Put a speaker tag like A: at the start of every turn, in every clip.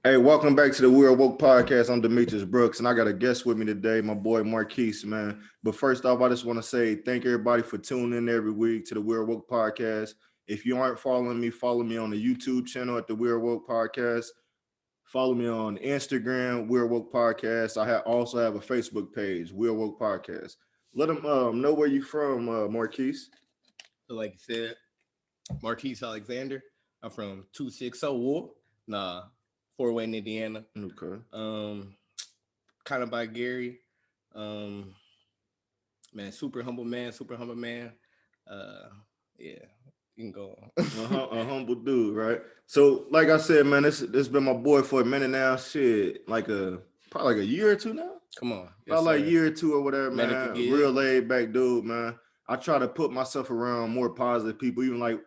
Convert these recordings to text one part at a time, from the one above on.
A: Hey, welcome back to the We're Woke podcast. I'm Demetrius Brooks, and I got a guest with me today, my boy Marquis, man. But first off, I just want to say thank everybody for tuning in every week to the We're Woke podcast. If you aren't following me, follow me on the YouTube channel at the We're Woke podcast. Follow me on Instagram, We're Woke podcast. I also have a Facebook page, We're Woke podcast. Let them know where you from, Marquis.
B: So like you said, Marquis Alexander. I'm from 260 Fort Wayne, Indiana.
A: Okay.
B: Kind of by Gary. Man, super humble man. Yeah, you can go on.
A: A humble dude, right? So, like I said, man, this been my boy for a minute now. Shit, probably like a year or two now.
B: Come on,
A: Probably like a year or two or whatever, man. Real laid back dude, man. I try to put myself around more positive people, even like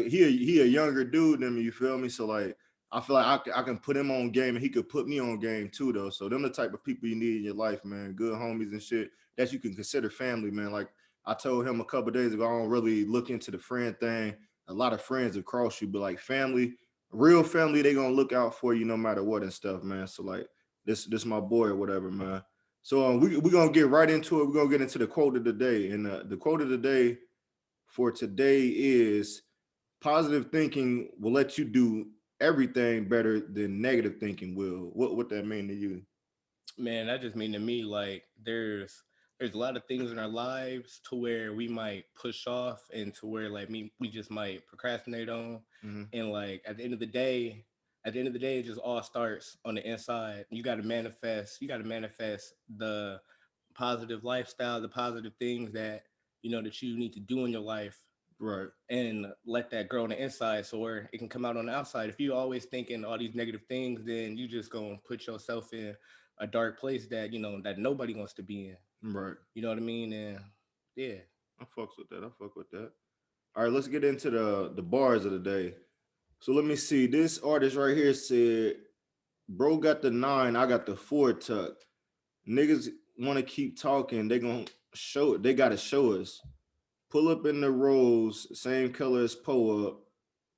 A: he a younger dude than me. You feel me? So like, I feel like I can put him on game and he could put me on game too, though. So them the type of people you need in your life, man. Good homies and shit that you can consider family, man. Like I told him a couple days ago, I don't really look into the friend thing. A lot of friends across you, but like family, real family, they gonna look out for you no matter what and stuff, man. So like this my boy or whatever, man. So we gonna get right into it. We're gonna get into the quote of the day, and the quote of the day for today is: positive thinking will let you do everything better than negative thinking will. What that mean to you?
B: Man, that just mean to me like there's a lot of things in our lives to where we might push off and to where like we just might procrastinate on.
A: Mm-hmm.
B: And like at the end of the day, it just all starts on the inside. You got to manifest the positive lifestyle, the positive things that that you need to do in your life.
A: Right.
B: And let that grow on the inside so where it can come out on the outside. If you always thinking all these negative things, then you just gonna put yourself in a dark place that that nobody wants to be in.
A: Right.
B: You know what I mean? And yeah.
A: I fucks with that. All right, let's get into the bars of the day. So let me see. This artist right here said, "Bro got the 9, I got the 4 tuck. Niggas want to keep talking. They gonna show it. They gotta show us. Pull up in the rolls, same color as Poe up.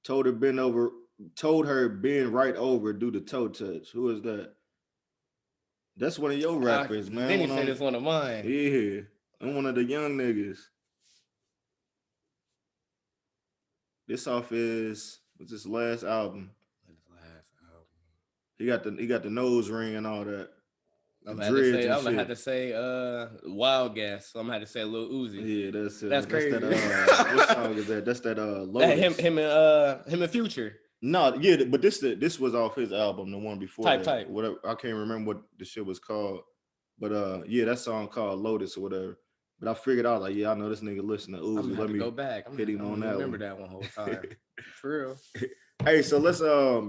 A: Told her bend right over, do the toe touch. Who is that? That's one of your rappers, man.
B: Then he said it's one of mine.
A: Yeah, I'm one of the young niggas. This off his last album. He got the nose ring and all that.
B: I'm gonna have to say Wild Gas. So I'm gonna have to say Lil Uzi.
A: Yeah, that's it.
B: That's crazy.
A: What song is that? That's that Lotus.
B: Him and Future.
A: No, yeah, but this was off his album, the one before
B: Type.
A: Whatever, I can't remember what the shit was called. But yeah, that song called Lotus or whatever. But I figured out like, yeah, I know this nigga listen to Uzi. Let me
B: go back.
A: Hit him on that.
B: Remember that one whole time. For real.
A: Hey, so let's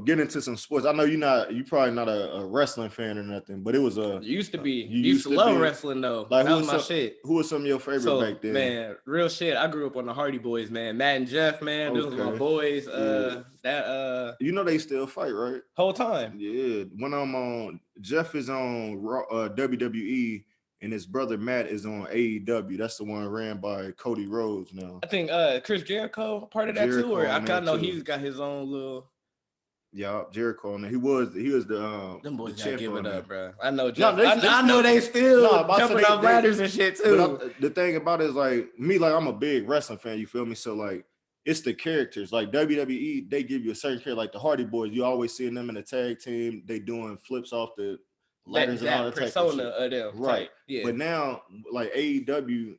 A: get into some sports. I know you probably not a wrestling fan or nothing, but it was
B: used to be. You used to love wrestling though.
A: Like
B: that was my shit.
A: Who was some of your favorite back then?
B: Man, real shit. I grew up on the Hardy Boys, man. Matt and Jeff, man. Those were my boys.
A: They still fight, right?
B: Whole time.
A: Yeah. When I'm on, Jeff is on WWE. And his brother Matt is on AEW. That's the one ran by Cody Rhodes now.
B: I think Chris Jericho part of that too, or I kind of know he's got his own little.
A: Yeah, Jericho, and he was the
B: them boys
A: the
B: gotta give it up, bro. I know.
A: Jeff,
B: I know they still jumping off ladders and shit too.
A: But the thing about it is like me, like I'm a big wrestling fan. You feel me? So like it's the characters. Like WWE, they give you a certain character. Like the Hardy Boys, you always see them in a tag team. They doing flips off the ladders and all that
B: persona
A: type of
B: them,
A: right?
B: Type. Yeah.
A: But now, like AEW,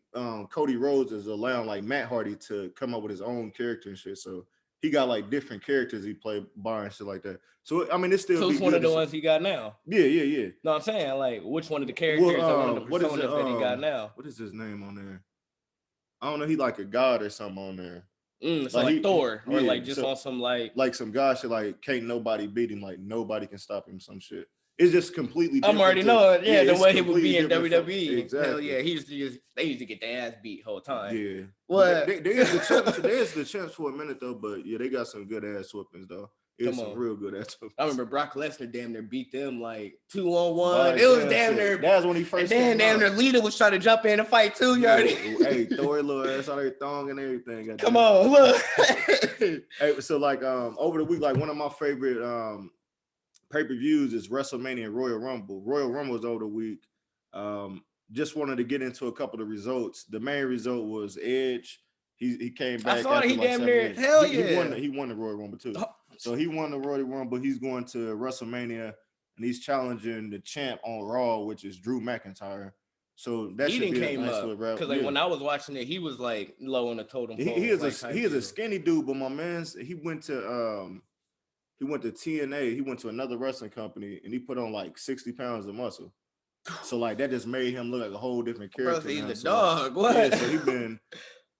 A: Cody Rhodes is allowing like Matt Hardy to come up with his own character and shit. So he got like different characters he play by and shit like that. So I mean, it's still.
B: So it's one of the ones he got now.
A: Yeah.
B: No, I'm saying like which one of the characters or one of the personas that he got now.
A: What is his name on there? I don't know. He like a god or something on there.
B: So like Thor, or like just on some like
A: some god shit. Like can't nobody beat him. Like nobody can stop him. Some shit. It's just completely different.
B: I'm already knowing, the way he would be in WWE.
A: Exactly.
B: Hell yeah, they used to get their ass beat whole time.
A: Yeah.
B: What?
A: There's the chance for a minute though, but yeah, they got some good ass whoopings though. It's some real good ass.
B: I remember Brock Lesnar damn near beat them like 2-on-1. It was damn near.
A: That was when he first.
B: And then damn near Lita was trying to jump in and fight too. You already.
A: Hey, throw her little ass out of her thong and everything.
B: Come on, look.
A: Hey, so like over the week, like one of my favorite pay-per-views is WrestleMania Royal Rumble. Royal Rumble was over the week. Just wanted to get into a couple of results. The main result was Edge. He came back.
B: I saw that he damn near. Hell yeah.
A: He won the Royal Rumble too. So he won the Royal Rumble. He's going to WrestleMania and he's challenging the champ on Raw, which is Drew McIntyre. So that should be a nice little rap.
B: Because like when I was watching it, he was like low on the totem pole.
A: He is a skinny dude, but my man's he went to TNA. He went to another wrestling company and he put on like 60 pounds of muscle. So like that just made him look like a whole different character.
B: Bro, he's the dog. What?
A: Yeah, so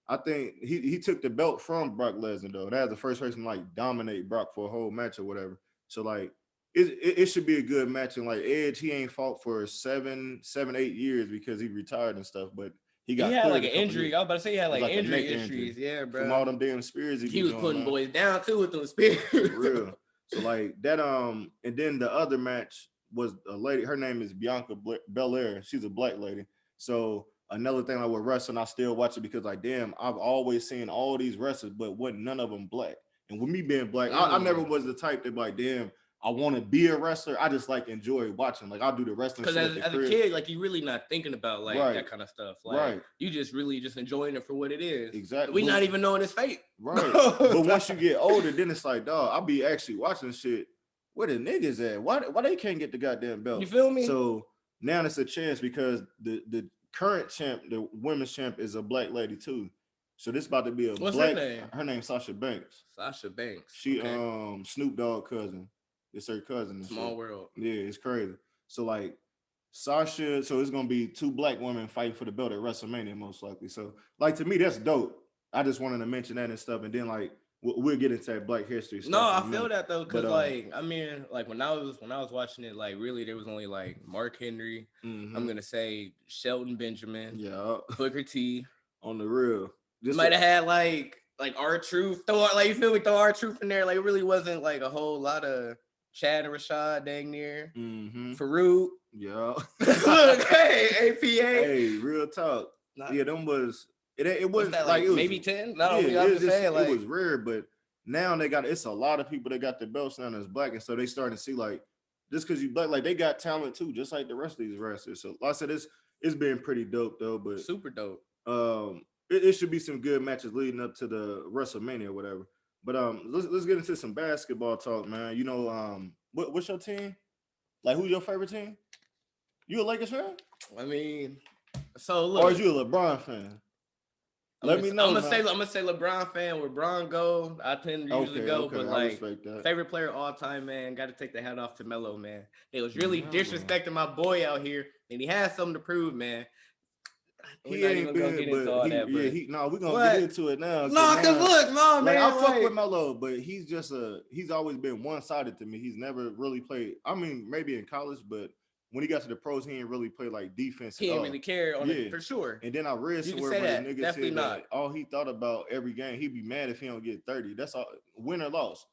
A: I think he took the belt from Brock Lesnar though. That's the first person to like dominate Brock for a whole match or whatever. So like it should be a good match. And like Edge, he ain't fought for 7-8 years because he retired and stuff. But he had
B: like an injury. I was about to say he had like injury issues. Yeah, bro.
A: From all them damn spears
B: he was putting boys down too with those spears.
A: For real. So like that and then the other match was a lady. Her name is Bianca Belair. She's a black lady. So another thing I would wrestle, and I still watch it because like, damn, I've always seen all these wrestlers, but wasn't none of them black. And with me being black, I never was the type that like, damn, I want to be a wrestler. I just like enjoy watching. Like I'll do the wrestling.
B: Because as a kid, like you really not thinking about like that kind of stuff. Like you just really just enjoying it for what it is.
A: Exactly.
B: We not even knowing its fate.
A: Right. But once you get older, then it's like, dog, I'll be actually watching shit. Where the niggas at? Why they can't get the goddamn belt?
B: You feel me?
A: So now it's a chance because the current champ, the women's champ, is a black lady too. So this about to be a
B: What's
A: black.
B: Her name?
A: Her name's Sasha Banks.
B: Sasha Banks.
A: She Snoop Dogg cousin. It's her cousin.
B: Small world.
A: Yeah, it's crazy. So like Sasha, so it's gonna be two black women fighting for the belt at WrestleMania most likely. So like to me, that's dope. I just wanted to mention that and stuff, and then like we'll get into that Black History stuff.
B: No, I feel that though, because like I mean, like when I was watching it, like really there was only like Mark Henry. Mm-hmm. I'm gonna say Shelton Benjamin.
A: Yeah,
B: Booker T.
A: On the real,
B: might have had like R-Truth. You feel me? Throw R-Truth in there. Like it really wasn't like a whole lot of Chad and Rashad dang near. Mm-hmm. Farouk.
A: Yeah.
B: Look, hey, APA.
A: Hey, real talk. Yeah, them was it wasn't like it was,
B: maybe 10. No,
A: yeah,
B: I'm just saying like
A: it was rare, but now it's a lot of people that got the belts now that's black, and so they starting to see like just because you black, like they got talent too, just like the rest of these wrestlers. So like I said, it's been pretty dope though, but
B: super dope.
A: It should be some good matches leading up to the WrestleMania or whatever. But let's get into some basketball talk, man. You know, what's your team? Like, who's your favorite team? You a Lakers fan?
B: I mean, so look,
A: or is you a LeBron fan? Let me know.
B: I'm gonna say LeBron fan. Where Bron go, I tend to usually go.
A: Okay,
B: but like favorite player all time, man. Got to take the hat off to Melo, man. They was really disrespecting my boy out here, and he has something to prove, man.
A: He ain't been, we're gonna get into it now.
B: No, cause look, no, man.
A: I fuck with Melo, but he's always been one-sided to me. He's never really played. I mean, maybe in college, but when he got to the pros, he ain't really play like defense.
B: He ain't really care on it for sure.
A: And then I read somewhere where the nigga said that all he thought about every game, he'd be mad if he don't get 30. That's all, win or loss.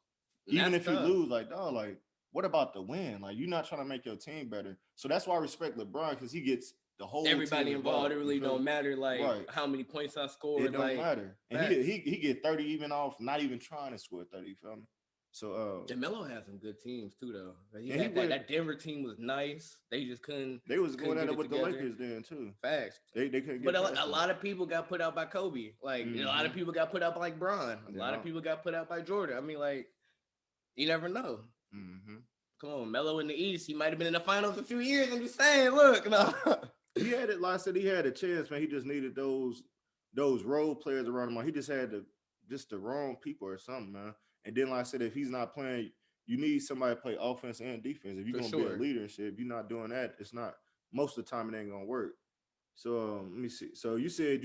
A: Even if you lose, like, dog, like, what about the win? Like, you're not trying to make your team better. So that's why I respect LeBron, because he gets the whole
B: everybody involved. It really don't matter like how many points I scored.
A: It don't matter. And he get 30 even off not even trying to score 30. You feel me? So
B: Melo had some good teams too though. That Denver team was nice. They just couldn't.
A: They was going at it with the Lakers then too.
B: Facts.
A: They couldn't.
B: But a lot of people got put out by Kobe. Like a lot of people got put out by like Bron. A lot of people got put out by Jordan. I mean, like you never know. Mm-hmm. Come on, Melo in the East. He might have been in the finals a few years. I'm just saying. Look, no.
A: He had it. Like I said, he had a chance, man. He just needed those role players around him. He just had the wrong people or something, man. And then, like I said, if he's not playing, you need somebody to play offense and defense. If you're gonna be a leader and shit, if you're not doing that, it's not. Most of the time, it ain't gonna work. So let me see. So you said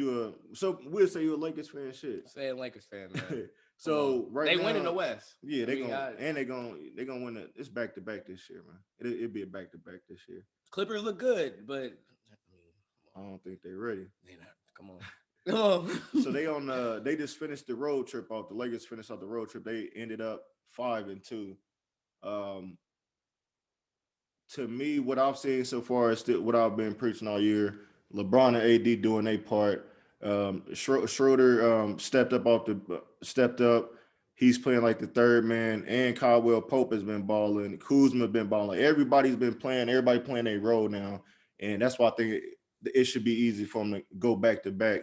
A: so we'll say you're a Lakers fan, shit.
B: Say a Lakers fan, man.
A: So right
B: they
A: now,
B: win in the West.
A: Yeah, they're gonna win it. It's back to back this year, man. It'll be a back to back this year.
B: Clippers look good, but
A: I don't think they're ready.
B: They not. Come on.
A: So they just finished the road trip off. The Lakers finished off the road trip. They ended up 5-2. To me, what I've seen so far is still what I've been preaching all year. LeBron and AD doing their part. Schroeder stepped up. He's playing like the third man, and Caldwell Pope has been balling. Kuzma been balling. Everybody's been playing. Everybody playing their role now, and that's why I think it should be easy for them to go back to back,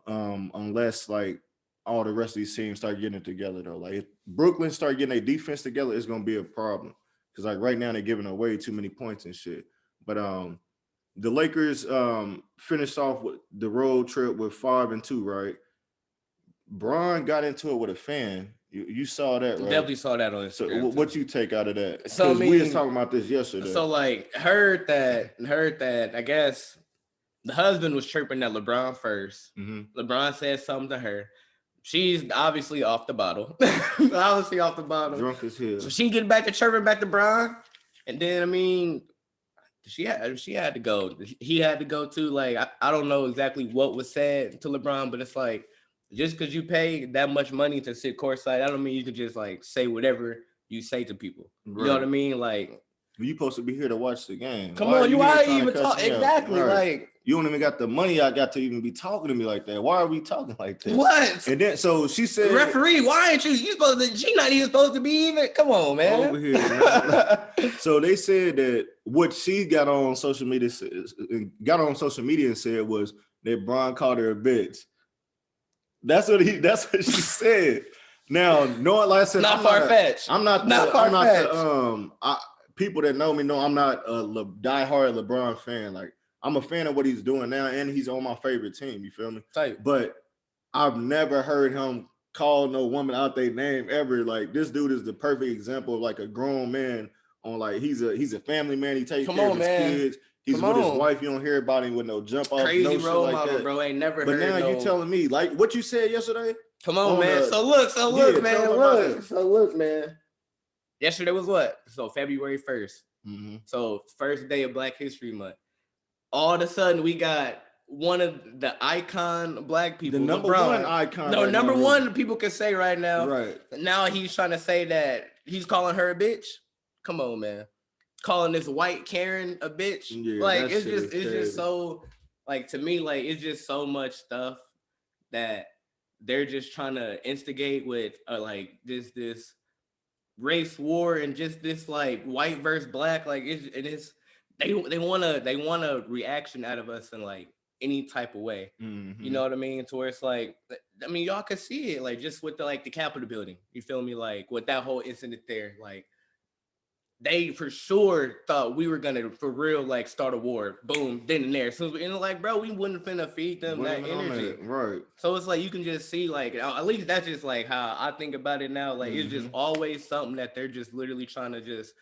A: unless like all the rest of these teams start getting it together though. Like if Brooklyn start getting their defense together, it's gonna be a problem. Because like right now they're giving away too many points and shit. But the Lakers finished off with the road trip with 5-2, right? Bron got into it with a fan. You saw that, right?
B: Definitely saw that on Instagram.
A: So what you take out of that?
B: So I mean,
A: we was talking about this yesterday.
B: So like heard that I guess the husband was chirping at LeBron first. Mm-hmm. LeBron said something to her. She's obviously off the bottle. Drunk
A: as hell.
B: So she get back to chirping back to Bron. And then I mean, she had to go. He had to go too. Like I don't know exactly what was said to LeBron, but it's like just because you pay that much money to sit courtside, I don't mean you could just like say whatever you say to people. Right. You know what I mean? Like
A: you supposed to be here to watch the game.
B: Come on, you are even talking exactly right. Like
A: you don't even got the money I got to even be talking to me like that. Why are we talking like that?
B: What?
A: And then so she said,
B: referee, why aren't you supposed to? She not even supposed to be even. Come on, man.
A: Over here. Man. So they said that what she got on social media and said was that Bron called her a bitch. That's what she said. Now, knowing like I said,
B: not far-fetched.
A: People that know me know I'm not a diehard LeBron fan. Like I'm a fan of what he's doing now, and he's on my favorite team. You feel me?
B: Tight.
A: But I've never heard him call no woman out their name ever. Like this dude is the perfect example of like a grown man on like he's a family man. He takes care of his kids. He's with his wife. You don't hear about him with no jump off.
B: Crazy
A: no
B: role
A: shit like
B: model,
A: that.
B: bro. Ain't never
A: but
B: heard.
A: But now you telling me like what you said yesterday.
B: Come on, man. So look, man. Yesterday was what? So February 1st. Mm-hmm. So first day of Black History Month. All of a sudden, we got one of the icon Black people.
A: The number one icon.
B: No, number one people can say right now.
A: Right.
B: Now he's trying to say that he's calling her a bitch. Come on, man. Calling this white Karen a bitch.
A: Yeah,
B: like it's just so like to me, like it's just so much stuff that they're just trying to instigate with like this race war and just this like white versus black. Like they want a reaction out of us in like any type of way. Mm-hmm. You know what I mean? To where it's like, I mean, y'all can see it like just with the Capitol building. You feel me? Like with that whole incident there, like they for sure thought we were gonna for real like start a war. Boom, then and there. So like, bro, we wouldn't finna feed them that energy.
A: Right.
B: So it's like you can just see like at least that's just like how I think about it now. Like it's just always something that they're just literally trying to just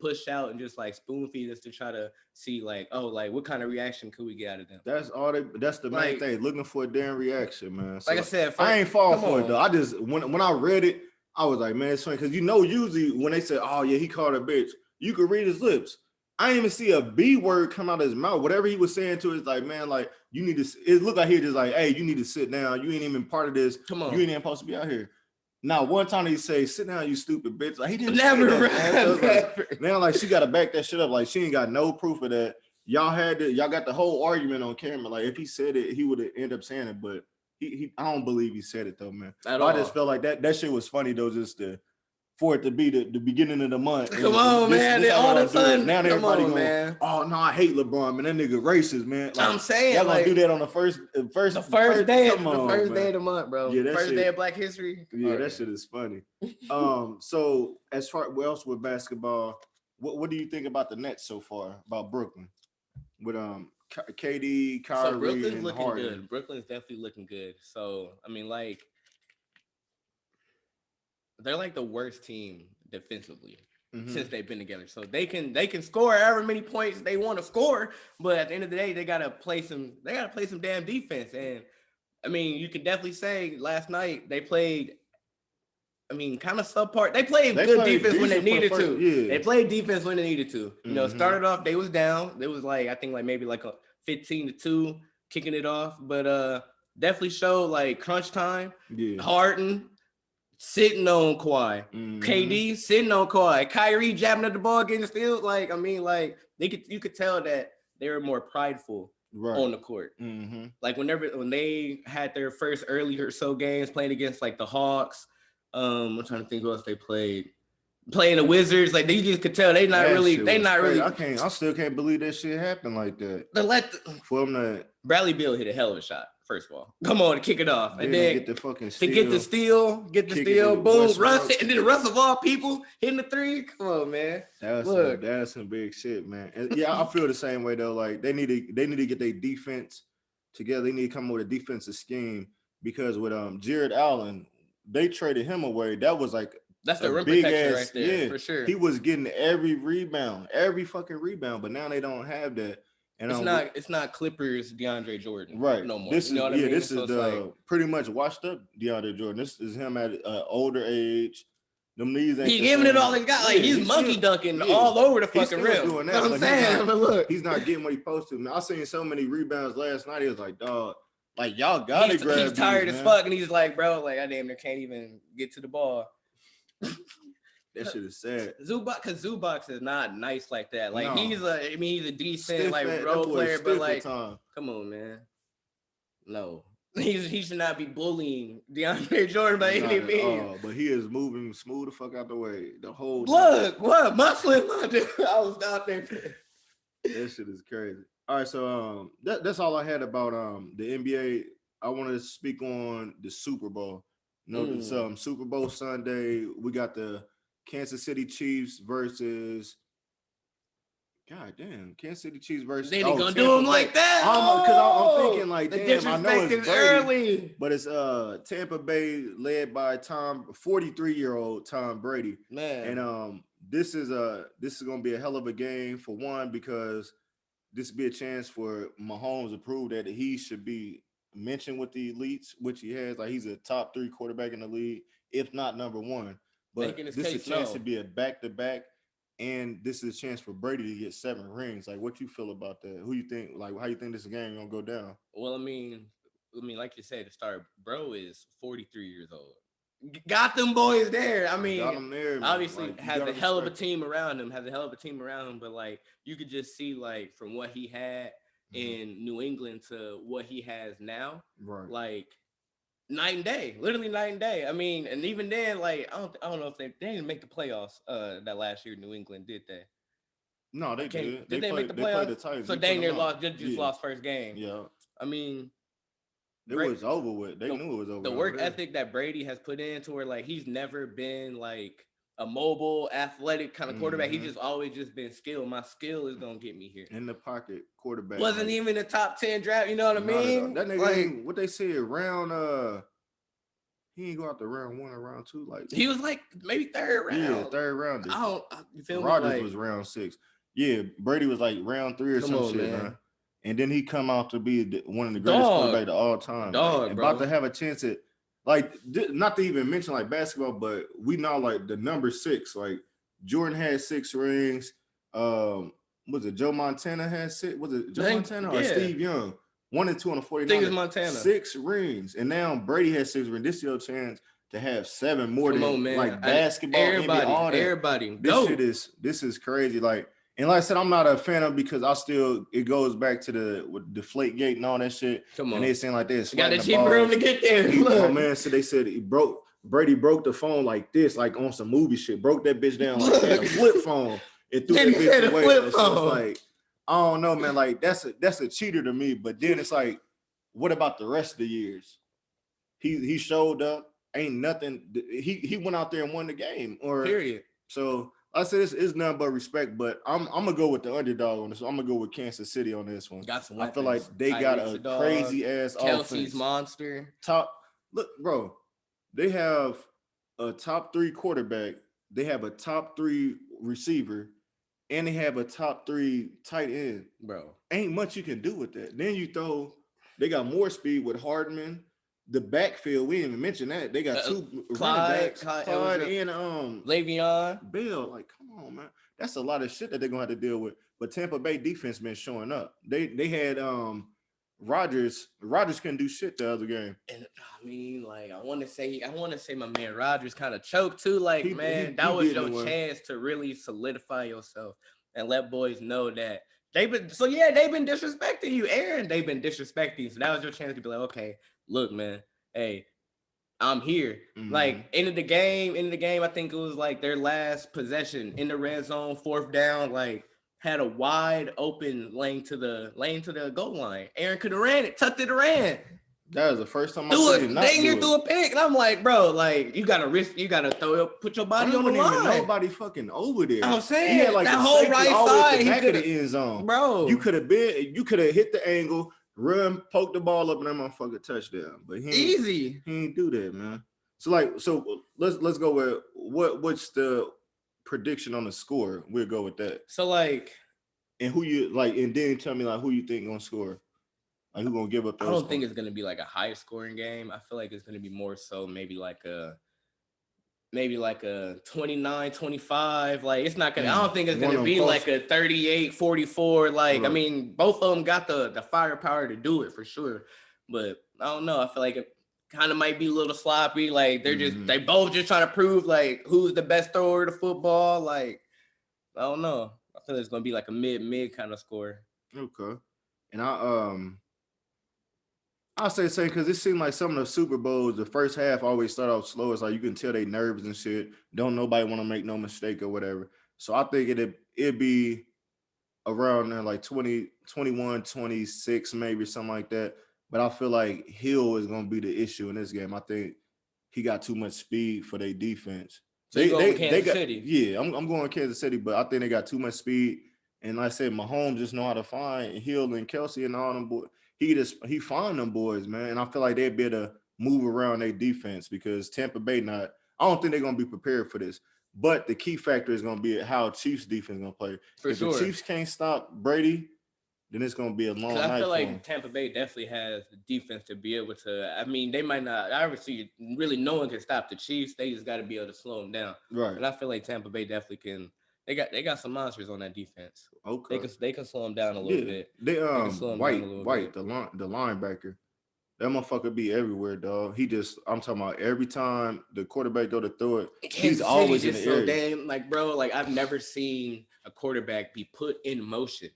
B: push out and just like spoon feed us to try to see like, oh, like what kind of reaction could we get out of them?
A: That's the main thing. Looking for a damn reaction, man. So
B: like I said,
A: I ain't fall for it though. I just when I read it, I was like, man, it's funny because usually when they say, oh yeah, he called her a bitch, you could read his lips. I didn't even see a B word come out of his mouth. Whatever he was saying to us, like, man, like you need to. It looked like he was just like, hey, you need to sit down. You ain't even part of this.
B: Come on,
A: you ain't even supposed to be out here. Now, one time he say, sit down, you stupid bitch. Like he didn't
B: never.
A: Say that, like, now, like she got to back that shit up. Like she ain't got no proof of that. Y'all got the whole argument on camera. Like if he said it, he would have ended up saying it, but he I don't believe he said it though, man. I just felt like that shit was funny though, just for it to be the beginning of the month.
B: Come on, man. All of a sudden,
A: now everybody going, man. Oh no, I hate LeBron, man. That nigga racist, man. Like,
B: I'm saying
A: y'all gonna do that on the first day of
B: the month, bro.
A: Yeah,
B: first day of Black History.
A: Yeah, that shit is funny. So as far what else with basketball, what do you think about the Nets so far? About Brooklyn with KD, Kyrie,
B: so Brooklyn's
A: and
B: looking
A: Harden.
B: good. Brooklyn's definitely looking good. So I mean, like. They're like the worst team defensively since they've been together. So they can score however many points they want to score, but at the end of the day, they gotta play some damn defense. And I mean, you could definitely say last night they played. I mean, kind of subpar. They played good defense when they needed to. Yeah. They played defense when they needed to. You know, started off they was down. It was like I think like maybe like a 15-2 kicking it off, but definitely showed like crunch time.
A: Yeah.
B: Harden. sitting on Kawhi. KD sitting on Kawhi. Kyrie jabbing at the ball, getting steals. Like, I mean, like you could tell that they were more prideful on the court. Like when they had their first earlier or so games playing against like the Hawks. I'm trying to think who else they played. Playing the Wizards, like they just could tell they not really.
A: I still can't believe that shit happened like that. For them to
B: Bradley Beal hit a hell of a shot. First of all, come on to kick it off, and then
A: get the fucking steal,
B: get the steal, boom, Russ, and then Russ of all people hitting the three. Come on, man.
A: That's some big shit, man. And yeah, I feel the same way though. Like they need to get their defense together. They need to come up with a defensive scheme because with Jared Allen, they traded him away. That was like
B: that's the rim protection right there, for sure.
A: He was getting every fucking rebound, but now they don't have that. And
B: it's not Clippers DeAndre Jordan
A: right
B: no more.
A: This is,
B: you know what I mean?
A: This is the pretty much washed up DeAndre Jordan. This is him at an older age. Them knees ain't
B: he giving it all he got. Like he's monkey dunking all over the fucking rim.
A: Doing that,
B: you know what I'm saying? But look,
A: he's not getting what he's supposed to. Man, I seen so many rebounds last night. He was like, dog, like y'all gotta grab.
B: He's tired as fuck, and he's like, bro, like I damn near can't even get to the ball.
A: That shit is sad.
B: Zubac is not nice like that. Like he's a decent
A: stiff
B: like role player, but like, come on, man. No, he should not be bullying DeAndre Jordan by any means.
A: But he is moving smooth the fuck out the way the whole.
B: Look, what muscling? I was out there.
A: That shit is crazy. All right, so that's all I had about the NBA. I wanted to speak on the Super Bowl. It's Super Bowl Sunday. We got the Kansas City Chiefs versus Kansas City Chiefs versus.
B: They gonna do them like that?
A: Because I'm thinking like, damn, I know it's
B: early,
A: but it's Tampa Bay led by 43-year-old Tom Brady.
B: Man,
A: and this is gonna be a hell of a game for one because this will be a chance for Mahomes to prove that he should be mentioned with the elites, which he has. Like he's a top 3 quarterback in the league, if not number 1. But this is a chance to be a back-to-back, and this is a chance for Brady to get 7 rings. Like, what you feel about that? Who you think? Like, how you think this game gonna go down?
B: Well, I mean, like you said, to start, bro is 43 years old. Got them boys there. I mean,
A: got them there, man.
B: Obviously like, has a hell of a team around him. But like, you could just see like from what he had in New England to what he has now,
A: right?
B: Like. Night and day, literally night and day. I mean, and even then, like I don't know if they didn't make the playoffs that last year. New England did they?
A: No, they did.
B: Did they make the playoffs? They played the Titans. So they lost first game.
A: Yeah.
B: I mean,
A: it was over with. They knew it was over.
B: The work ethic that Brady has put into where like he's never been like a mobile, athletic kind of quarterback. He's just always just been skilled. My skill is gonna get me here.
A: In the pocket quarterback.
B: Wasn't even a top 10 draft. You know what I mean?
A: That nigga, like, what they said, round he ain't go out to round 1 or round 2. Like
B: he was like maybe 3rd round.
A: Yeah, 3rd round.
B: You feel
A: Rodgers
B: me?
A: was round 6. Yeah, Brady was like round 3 or some shit, man. And then he come out to be one of the greatest quarterbacks of all time. About to have a chance at. Like, not to even mention like basketball, but we know like the number 6. Like Jordan had 6 rings. Was it Joe Montana had 6? Was it Joe Montana or Steve Young? 1 and 2 on the 49ers.
B: I think it's Montana.
A: 6 rings, and now Brady has 6 rings. This is your chance to have 7 more than like basketball.
B: Everybody.
A: This is crazy. Like. And like I said, I'm not a fan of because it goes back to the deflate gate and all that shit.
B: Come on.
A: And they saying like this.
B: Got a cheap room to get there.
A: Oh man, so they said Brady broke the phone like this, like on some movie shit. Broke that bitch down like that, a flip phone. It threw that bitch away. So it's like, I don't know, man. Like that's a cheater to me. But then it's like, what about the rest of the years? He showed up, ain't nothing. He went out there and won the game.
B: Period.
A: So I said it's nothing but respect, but I'm gonna go with the underdog on this. I'm gonna go with Kansas City on this one.
B: Got some
A: I feel like they got a crazy ass
B: Kelsey's
A: offense.
B: Monster.
A: Look, bro, they have a top 3 quarterback, they have a top 3 receiver, and they have a top 3 tight end.
B: Bro,
A: ain't much you can do with that. Then they got more speed with Hardman. The backfield, we didn't even mention that. They got 2 running backs, Clyde and
B: Le'Veon
A: Bell. Like, come on, man. That's a lot of shit that they're gonna have to deal with. But Tampa Bay defense been showing up. They had Rodgers couldn't do shit the other game.
B: And I mean, like, I want to say my man Rodgers kind of choked too. Like,
A: He
B: that was your
A: anyway.
B: chance to really solidify yourself and let boys know that they've been disrespecting you, Aaron. They've been disrespecting you. So that was your chance to be like, okay, look, man, hey, I'm here.
A: Mm-hmm.
B: Like, end of the game, I think it was like their last possession in the red zone, 4th down, like, had a wide open lane to the goal line. Aaron could have ran it, tucked it, ran.
A: That was the first time I seen him not do it.
B: Threw a pick, and I'm like, bro, like, you gotta put your body on the line.
A: Even nobody fucking over there.
B: I'm saying,
A: he had like
B: that whole right side,
A: back of the end zone,
B: bro.
A: You could have hit the angle, run, poke the ball up, and that motherfucker touchdown. But he ain't do that, man. So let's go with what's the prediction on the score? We'll go with that.
B: So like,
A: and who you like, and then tell me like who you think gonna score. Like, who gonna give up those?
B: I don't think it's gonna be like a high scoring game. I feel like it's gonna be more so maybe like a 29-25. Like, it's not gonna. I don't think it's gonna be like a 38-44. Like, right. I mean, both of them got the firepower to do it for sure. But I don't know. I feel like it kind of might be a little sloppy. Like, they both just trying to prove like who's the best thrower of the football. Like, I don't know. I feel it's gonna be like a mid kind of score.
A: Okay, and I'll say the same because it seemed like some of the Super Bowls, the first half always start off slow. It's like you can tell they nervous and shit. Don't nobody want to make no mistake or whatever. So I think it'd be around there like 21, 26, maybe something like that. But I feel like Hill is going to be the issue in this game. I think he got too much speed for their defense.
B: So they got City.
A: Yeah, I'm going Kansas City, but I think they got too much speed. And like I said, Mahomes just know how to find Hill and Kelsey and all them boys. He find them boys, man. And I feel like they'd be able to move around their defense because Tampa Bay I don't think they're going to be prepared for this. But the key factor is going to be how Chiefs defense is going to play. If the Chiefs can't stop Brady, then it's going to be a long night.
B: I feel like Tampa Bay definitely has the defense to be able to. I mean, they might not. I see really no one can stop the Chiefs. They just got to be able to slow them down.
A: Right.
B: And I feel like Tampa Bay definitely can. They got some monsters on that defense.
A: Okay.
B: They can slow them down a little bit.
A: They White, the linebacker. That motherfucker be everywhere, dog. I'm talking about every time the quarterback go to throw it, he's always in the area.
B: Damn, like, bro, like, I've never seen a quarterback be put in motion.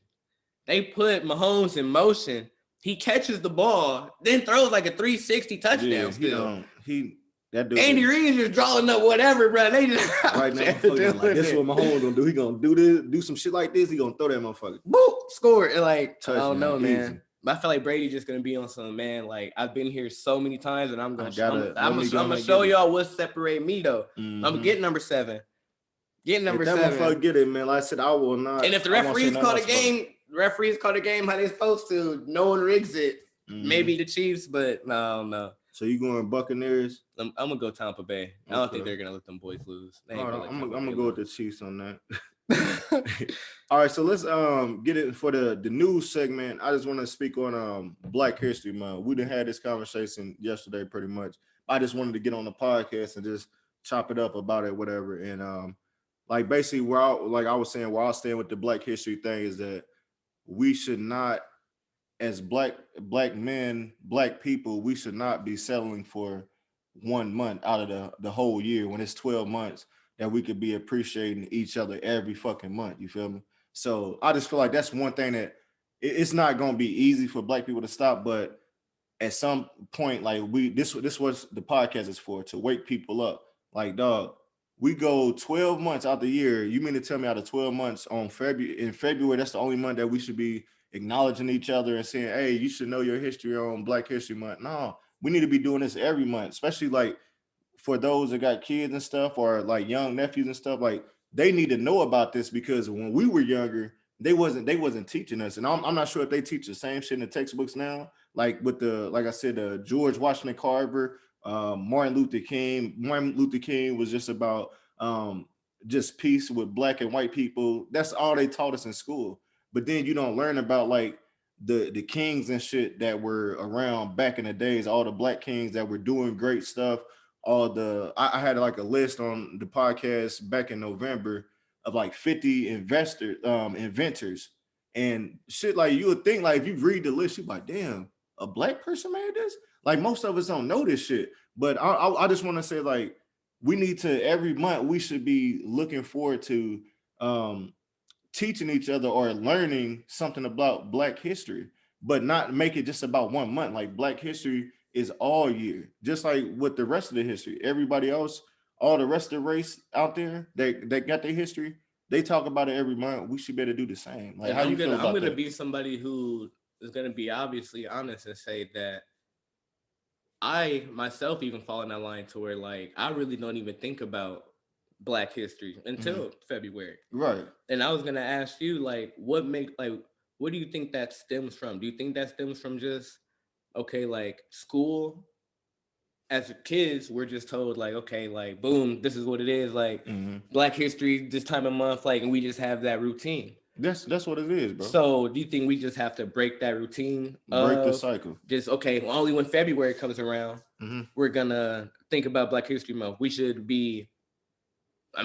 B: They put Mahomes in motion. He catches the ball, then throws like a 360 touchdown.
A: That dude,
B: Andy Reid's just drawing up whatever, bro. They just
A: right now, like, this is what Mahomes gonna do. He gonna do this, do some shit like this. He gonna throw that motherfucker.
B: Boop, score. And like,
A: touch,
B: I don't know, man.
A: Easy.
B: But I feel like Brady's just gonna be on some, man. Like, I've been here so many times, and I'm gonna show y'all what separate me though. Mm-hmm. I'm getting number 7. Getting number 7.
A: That motherfucker get it, man. Like I said, I will not.
B: And if the referees call the game how they supposed to, no one rigs it. Mm-hmm. Maybe the Chiefs, but no.
A: So you going Buccaneers?
B: I'm gonna go Tampa Bay. Okay. I don't think they're gonna let them boys lose.
A: I'm gonna go with the Chiefs on that. All right, so let's get it for the news segment. I just want to speak on Black History Month. We done had this conversation yesterday, pretty much. I just wanted to get on the podcast and just chop it up about it, whatever. And like basically where I was saying, where I stand with the Black History thing is that we should not, as black men, black people, we should not be settling for 1 month out of the whole year when it's 12 months that we could be appreciating each other every fucking month. You feel me? So I just feel like that's one thing that it's not going to be easy for black people to stop, but at some point, like this was the podcast is for, to wake people up. Like, dog, we go 12 months out the year. You mean to tell me out of 12 months in February, that's the only month that we should be acknowledging each other and saying, hey, you should know your history on Black History Month. No, we need to be doing this every month, especially like for those that got kids and stuff or like young nephews and stuff. Like, they need to know about this because when we were younger, they wasn't teaching us. And I'm not sure if they teach the same shit in the textbooks now, like with like I said, George Washington Carver, Martin Luther King. Martin Luther King was just about just peace with black and white people. That's all they taught us in school. But then you don't learn about like the kings and shit that were around back in the days, all the black kings that were doing great stuff. I had like a list on the podcast back in November of like 50 inventors and shit. Like, you would think like if you read the list, you're like, damn, a black person made this? Like most of us don't know this shit. But I just want to say, like, we need to, every month we should be looking forward to teaching each other or learning something about Black history, but not make it just about 1 month. Like Black history is all year, just like with the rest of the history. Everybody else, all the rest of the race out there that got their history, they talk about it every month. We should better do the same. Like,
B: And
A: how you feel about
B: I'm gonna
A: that?
B: be somebody who is gonna be obviously honest and say that I myself even fall in that line to where like I really don't even think about Black history until February.
A: Right.
B: And I was gonna ask you like what do you think that stems from? Do you think that stems from just okay, like school? As kids, we're just told like, okay, like boom, this is what it is, like Black history this time of month, like, and we just have that routine.
A: That's what it is, bro.
B: So do you think we just have to break that routine?
A: Break the cycle.
B: Just okay, well, only when February comes around, we're gonna think about Black History Month. We should be,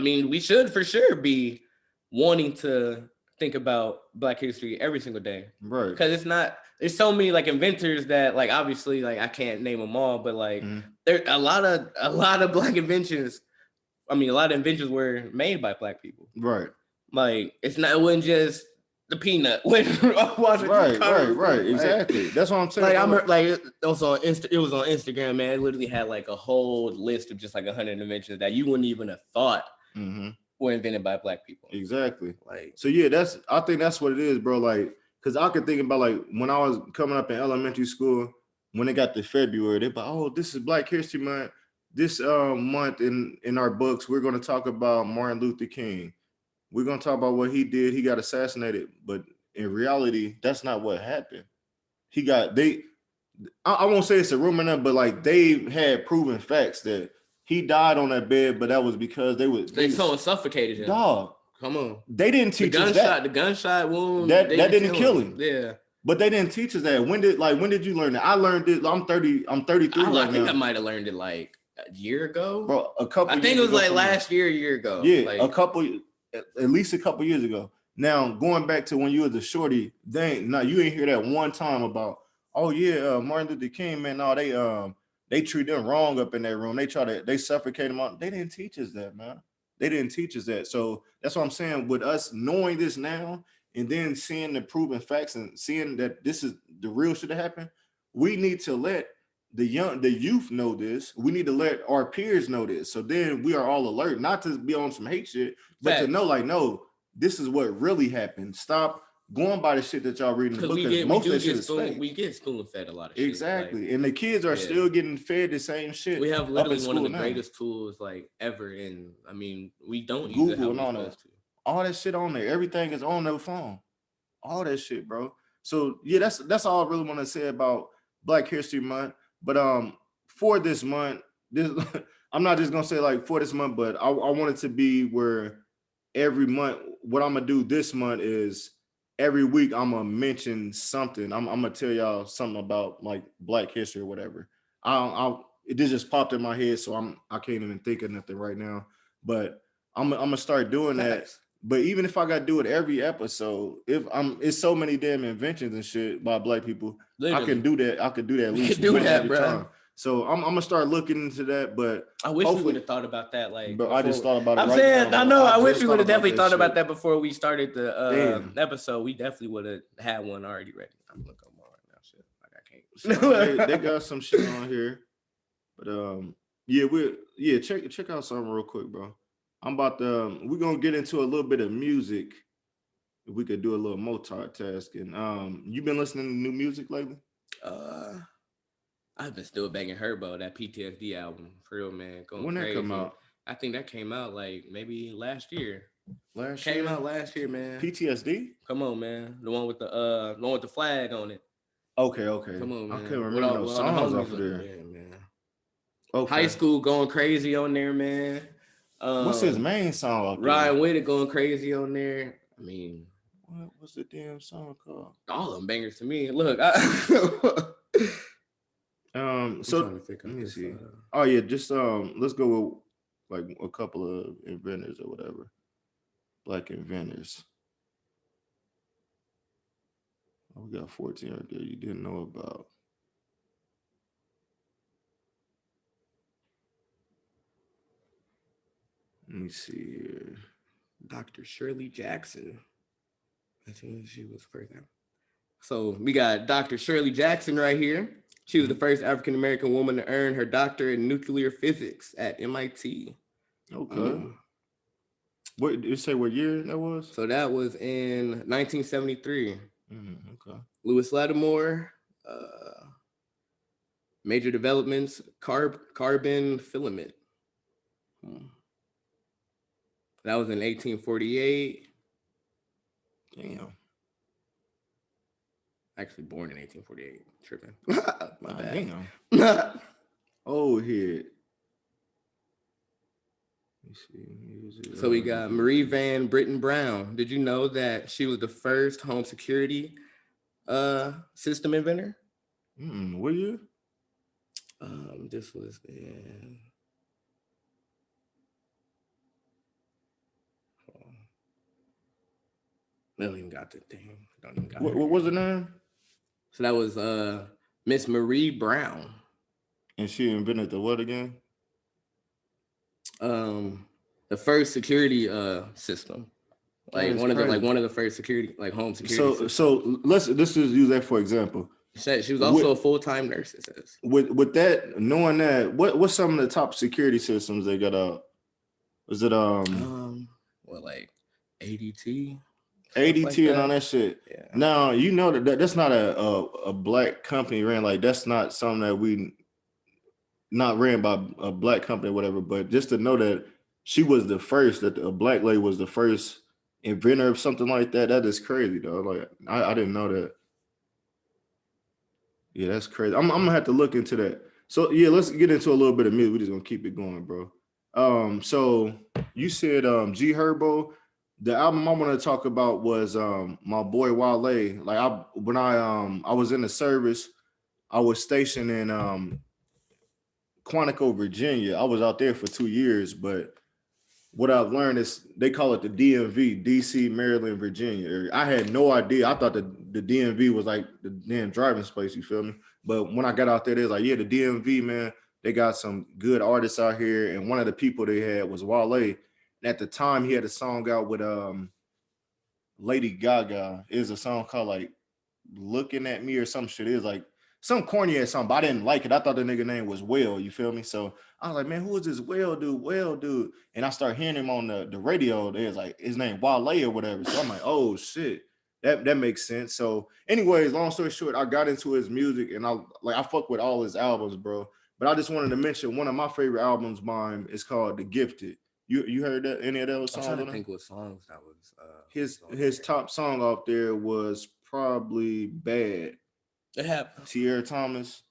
B: we should for sure be wanting to think about Black history every single day,
A: right?
B: Because there's so many like inventors that like obviously like I can't name them all, but like there a lot of Black inventions. A lot of inventions were made by Black people,
A: right?
B: Like it wasn't just the peanut. Right,
A: exactly. That's what I'm saying.
B: Like I'm like it was on Instagram, man. It literally had like a whole list of just like 100 inventions that you wouldn't even have thought were invented by Black people.
A: Exactly.
B: Like
A: so, yeah, I think that's what it is, bro. Like, because I could think about like when I was coming up in elementary school, when it got to February, they're like, oh, this is Black History Month. This month in our books, we're going to talk about Martin Luther King. We're going to talk about what he did. He got assassinated. But in reality, that's not what happened. I won't say it's a rumor now, but like they had proven facts that he died on that bed, but that was because they
B: suffocated him.
A: Dog.
B: Come on.
A: They didn't teach us that.
B: The gunshot wound.
A: That didn't kill him.
B: Yeah.
A: But they didn't teach us that. When did you learn that? I learned it. I'm 33 right now.
B: I think I might have learned it like a year ago.
A: Bro,
B: I think it was like last year, a year ago.
A: Yeah,
B: like,
A: at least a couple years ago. Now, going back to when you was a shorty, you ain't hear that one time about, oh yeah, Martin Luther King, man. No, they treat them wrong up in that room. They suffocate them out. They didn't teach us that, man. They didn't teach us that. So that's what I'm saying. With us knowing this now and then seeing the proven facts and seeing that this is the real shit that happened, we need to let the youth know this. We need to let our peers know this. So then we are all alert, not to be on some hate shit, but to know like, no, this is what really happened. Stop going by the shit that y'all read in the book. Because most of that shit is fake.
B: We get spoon fed a lot of
A: shit. Exactly. Like, and the kids are still getting fed the same shit.
B: We have literally one of the greatest tools like ever. And we don't use
A: Google and all that. All that shit on there. Everything is on their phone. All that shit, bro. So yeah, that's all I really want to say about Black History Month. But for this month, I'm not just gonna say like for this month, but I want it to be where every month, what I'm gonna do this month is every week I'm gonna mention something. I'm gonna tell y'all something about like Black history or whatever. It just popped in my head, so I can't even think of nothing right now. But I'm gonna start doing that. But even if I gotta do it every episode, it's so many damn inventions and shit by Black people, literally. I can do that. I could do that at least one every time. So I'm gonna start looking into that. But
B: I wish we would have thought about that. Like,
A: but I just thought about it.
B: I'm saying, I know. I wish we would have definitely thought about that before we started the episode. We definitely would have had one already ready. I'm looking on right now. Shit, like I
A: can't. So they got some shit on here, but check out something real quick, bro. I'm about to. We're gonna get into a little bit of music. If we could do a little multitasking. You been listening to new music lately?
B: I've been still banging Herbo, that PTSD album, for real, man.
A: When that come out?
B: I think that came out like maybe last year.
A: Came
B: out last year, man.
A: PTSD?
B: Come on, man. The one with the flag on it.
A: Okay.
B: Come on, man.
A: I can't remember those songs off of there.
B: Yeah, man. Okay. High School going crazy on there, man.
A: What's his main song out there?
B: Ryan with it going crazy on there.
A: What's the damn song called?
B: All of them bangers to me. Look,
A: so let me see. Oh yeah, just let's go with like a couple of inventors or whatever. Black inventors. Oh, we got 14 right there you didn't know about. Let me see here.
B: Dr. Shirley Jackson. I think she was first. So we got Dr. Shirley Jackson right here. She was the first African American woman to earn her doctorate in nuclear physics at MIT.
A: Okay. What did you say? What year that was?
B: So that was in 1973.
A: Okay.
B: Lewis Lattimore. Major developments. Carbon filament. That was in 1848.
A: Damn.
B: Actually born in 1848. Tripping. My bad.
A: Damn. Oh, here.
B: So we got Marie Van Britton Brown. Did you know that she was the first home security system inventor?
A: What year?
B: This was in. I don't even got the thing. Don't even got
A: what was the name?
B: So that was Miss Marie Brown.
A: And she invented the what again?
B: The first security system. Like one of the first security, like home security.
A: So let's just use that for example.
B: She was also a full-time nurse. It says.
A: With that, knowing that, what's some of the top security systems they got out? Was it
B: like ADT?
A: ADT
B: like
A: and all that shit.
B: Yeah.
A: Now you know that's not a black company ran, like that's not something that we not ran by a black company or whatever. But just to know that she was the first, that a black lady was the first inventor of something like that, that is crazy though. Like I didn't know that. Yeah, that's crazy. I'm gonna have to look into that. So yeah, let's get into a little bit of music. We're just gonna keep it going, bro. So you said G Herbo. The album I want to talk about was my boy Wale. Like when I was in the service, I was stationed in Quantico, Virginia. I was out there for 2 years, but what I've learned is they call it the DMV, DC, Maryland, Virginia. I had no idea. I thought the DMV was like the damn driving space, you feel me? But when I got out there, they was like, yeah, the DMV, man, they got some good artists out here. And one of the people they had was Wale. And at the time, he had a song out with Lady Gaga. It was a song called like Looking at Me or some shit. It was like some corny ass song, but I didn't like it. I thought the nigga name was Will, you feel me? So I was like, man, who is this Will dude? And I started hearing him on the radio. There's like his name Wale or whatever. So I'm like, oh shit, that makes sense. So anyways, long story short, I got into his music and I fuck with all his albums, bro. But I just wanted to mention one of my favorite albums, mine is called The Gifted. You heard that any of those songs?
B: I'm trying to think what songs that was.
A: His top song off there was probably Bad.
B: They have
A: Tierra Thomas.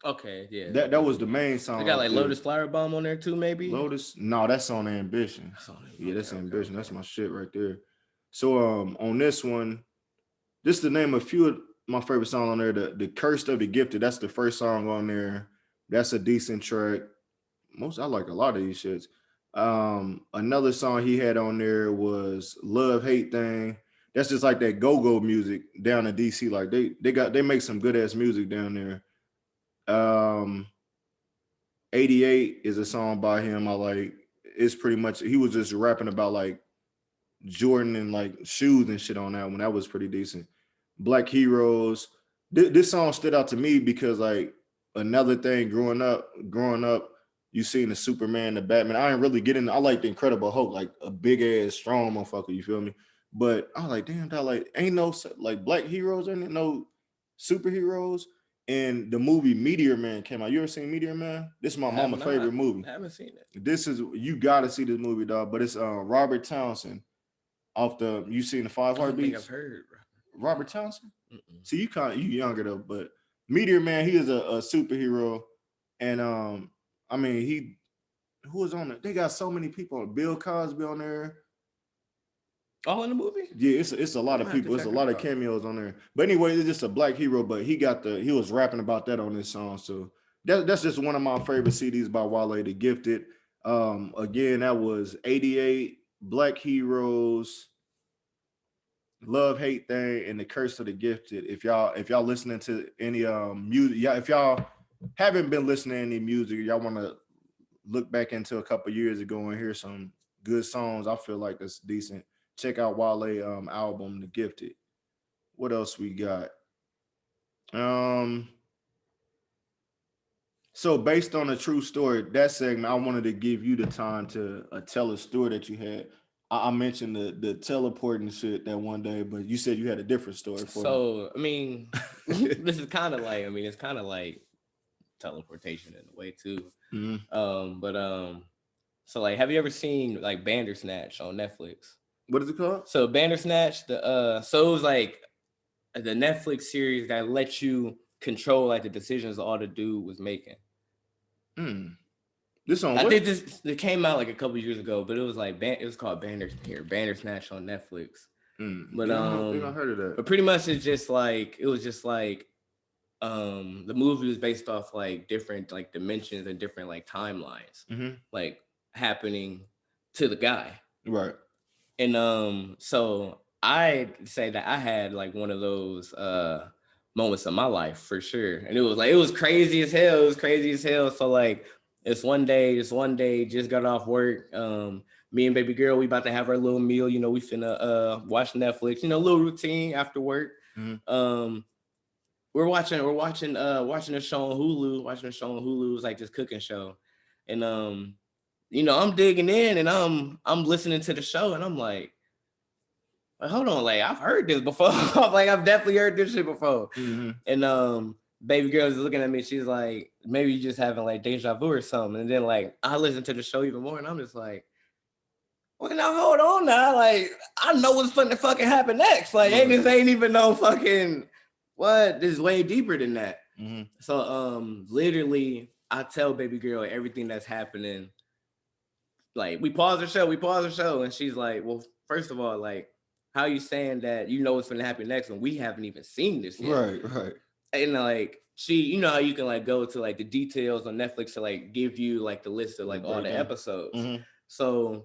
B: Okay, yeah.
A: That was the main song.
B: They got like Lotus Flower Bomb on there too, maybe.
A: Lotus? No, that's on Ambition. That's Ambition. Okay. That's my shit right there. So on this one, just to name a few of my favorite songs on there, the Curse of the Gifted. That's the first song on there. That's a decent track. I like a lot of these shits. Another song he had on there was Love Hate Thing. That's just like that go-go music down in DC. Like they make some good ass music down there. 88 is a song by him I like. It's pretty much, he was just rapping about like Jordan and like shoes and shit on that one. That was pretty decent. Black Heroes. This song stood out to me because like another thing growing up, you seen the Superman, the Batman. I ain't really getting. I like the Incredible Hulk, like a big ass strong motherfucker. You feel me? But I was like, damn, that like ain't no like black heroes, ain't no superheroes. And the movie Meteor Man came out. You ever seen Meteor Man? This is my mama's favorite movie.
B: I haven't seen it.
A: You gotta see this movie, dog. But it's Robert Townsend off you seen the 5 Heartbeats? I think I've heard Robert Townsend. Mm-mm. See, you younger though, but Meteor Man, he is a superhero, and I mean who was on it? They got so many people. Bill Cosby on there.
B: All in the movie?
A: Yeah, it's a lot of people. It's a lot of cameos on there. But anyway, it's just a black hero, but he was rapping about that on this song. So that's just one of my favorite CDs by Wale, The Gifted. Again, that was 88, Black Heroes, Love Hate Thing, and The Curse of the Gifted. If y'all listening to any music, if y'all haven't been listening to any music, y'all want to look back into a couple years ago and hear some good songs. I feel like that's decent. Check out Wale album, The Gifted. What else we got? So based on a true story, that segment, I wanted to give you the time to tell a story that you had. I mentioned the teleporting shit that one day, but you said you had a different story for me.
B: So I mean, this is kind of like, I mean, it's kind of like teleportation in a way too. So like, have you ever seen like Bandersnatch on Netflix?
A: What is it called?
B: So Bandersnatch, so it was like the Netflix series that lets you control like the decisions all the dude was making.
A: This on
B: I
A: what?
B: think it came out like a couple years ago, but it was like it was called Bandersnatch on Netflix. But
A: I think I heard of that.
B: But pretty much it was just like the movie was based off like different like dimensions and different like timelines, like happening to the guy.
A: Right.
B: And so I say that I had like one of those moments of my life for sure. And it was crazy as hell. It was crazy as hell. So like it's one day, just got off work. Me and baby girl, we about to have our little meal. You know, we finna watch Netflix, you know, little routine after work. We're watching a show on Hulu. Watching a show on Hulu. It was like this cooking show. And you know, I'm digging in and I'm listening to the show and I'm like, hold on, like I've heard this before. Like I've definitely heard this shit before. And baby girl is looking at me, she's like, maybe you just having like deja vu or something. And then like I listen to the show even more and I'm just like, well, now hold on now. Like I know what's gonna fucking happen next. Like this ain't even no fucking what? This is way deeper than that. So literally I tell baby girl everything that's happening. Like we pause the show, and she's like, well, first of all, like, how are you saying that you know what's gonna happen next when we haven't even seen this yet?
A: Right.
B: And like you know how you can like go to like the details on Netflix to like give you like the list of like all the episodes. So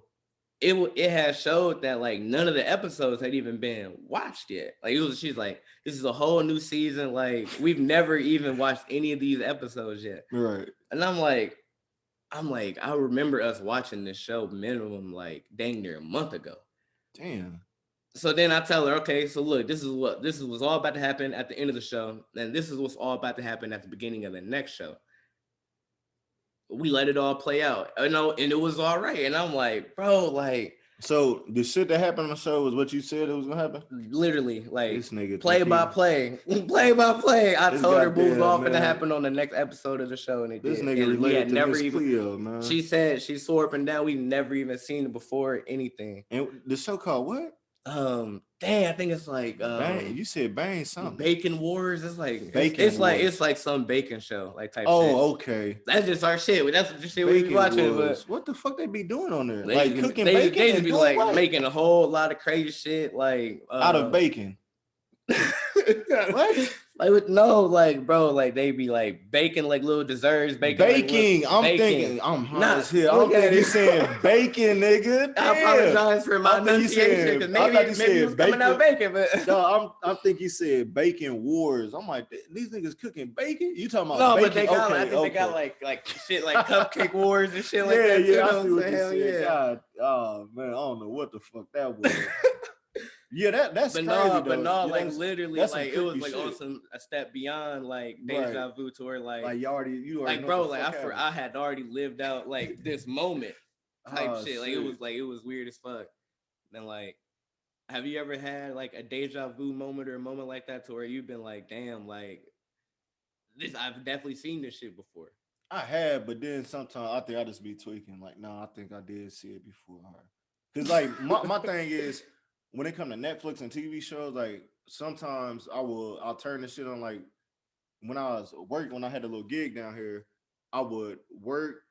B: it has showed that like none of the episodes had even been watched yet. Like she's like, this is a whole new season. Like we've never even watched any of these episodes yet.
A: Right.
B: And I'm like, I remember us watching this show minimum like dang near a month ago.
A: Damn.
B: So then I tell her, okay, so look, this is what's all about to happen at the end of the show, and this is what's all about to happen at the beginning of the next show. We let it all play out, you know, and it was all right. And I'm like, bro, like.
A: So the shit that happened on the show was what you said it was gonna happen?
B: Literally, like
A: this nigga
B: play by play. I told her what was all gonna happen on the next episode of the show, and
A: this
B: did.
A: Nigga
B: and
A: related to
B: never
A: Miss
B: even.
A: Cleo, man.
B: She said she swore up and down we've never even seen it before, anything.
A: And the show called what?
B: I think it's like
A: Bang. You said Bang something.
B: Bacon Wars. It's like
A: Bacon Wars.
B: It's like some bacon show like type.
A: Oh,
B: shit.
A: Okay.
B: That's just our shit. That's the shit we be watching. But
A: what the fuck they be doing on there?
B: They
A: like cooking bacon?
B: They just be like making a whole lot of crazy shit like
A: out of bacon. What?
B: Like with like bro, like they be like baking like little desserts, baking.
A: Like, I'm thinking I'm hot as hell. I'm thinking you saying bacon, nigga. Damn.
B: I apologize for my pronunciation because maybe it was coming out bacon, but
A: no, I think you said bacon wars. I'm like, these niggas cooking bacon? You talking about
B: no,
A: bacon?
B: But they got I think they got like shit like cupcake wars and shit like that.
A: Yeah, I see what you said. God, oh man, I don't know what the fuck that was. Yeah, that's crazy.
B: But like literally, like it was like on a step beyond like deja vu to where like
A: you already
B: like bro, like I had already lived out like this moment type shit. Like it was weird as fuck. And like, have you ever had like a deja vu moment or a moment like that to where you've been like, damn, like this I've definitely seen this shit before.
A: I have, but then sometimes I think I just be tweaking. Like, no, I think I did see it before. Because like my thing is. When it comes to Netflix and TV shows, like sometimes I'll turn this shit on. Like when I was working, when I had a little gig down here, I would work,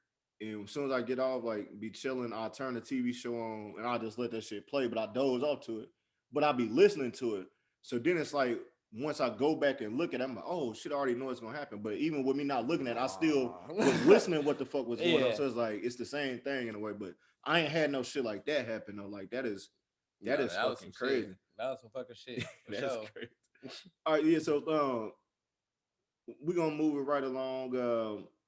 A: and as soon as I get off, like be chilling, I'll turn the TV show on and I'll just let that shit play. But I doze off to it, but I'll be listening to it. So then it's like once I go back and look at it, I'm like, oh shit, I already know it's gonna happen. But even with me not looking at it, I still was listening what the fuck was going on. So it's like it's the same thing in a way. But I ain't had no shit like that happen though. Like that is fucking crazy.
B: Shit. That was some fucking shit.
A: That's crazy. All right, yeah. So we're gonna move it right along.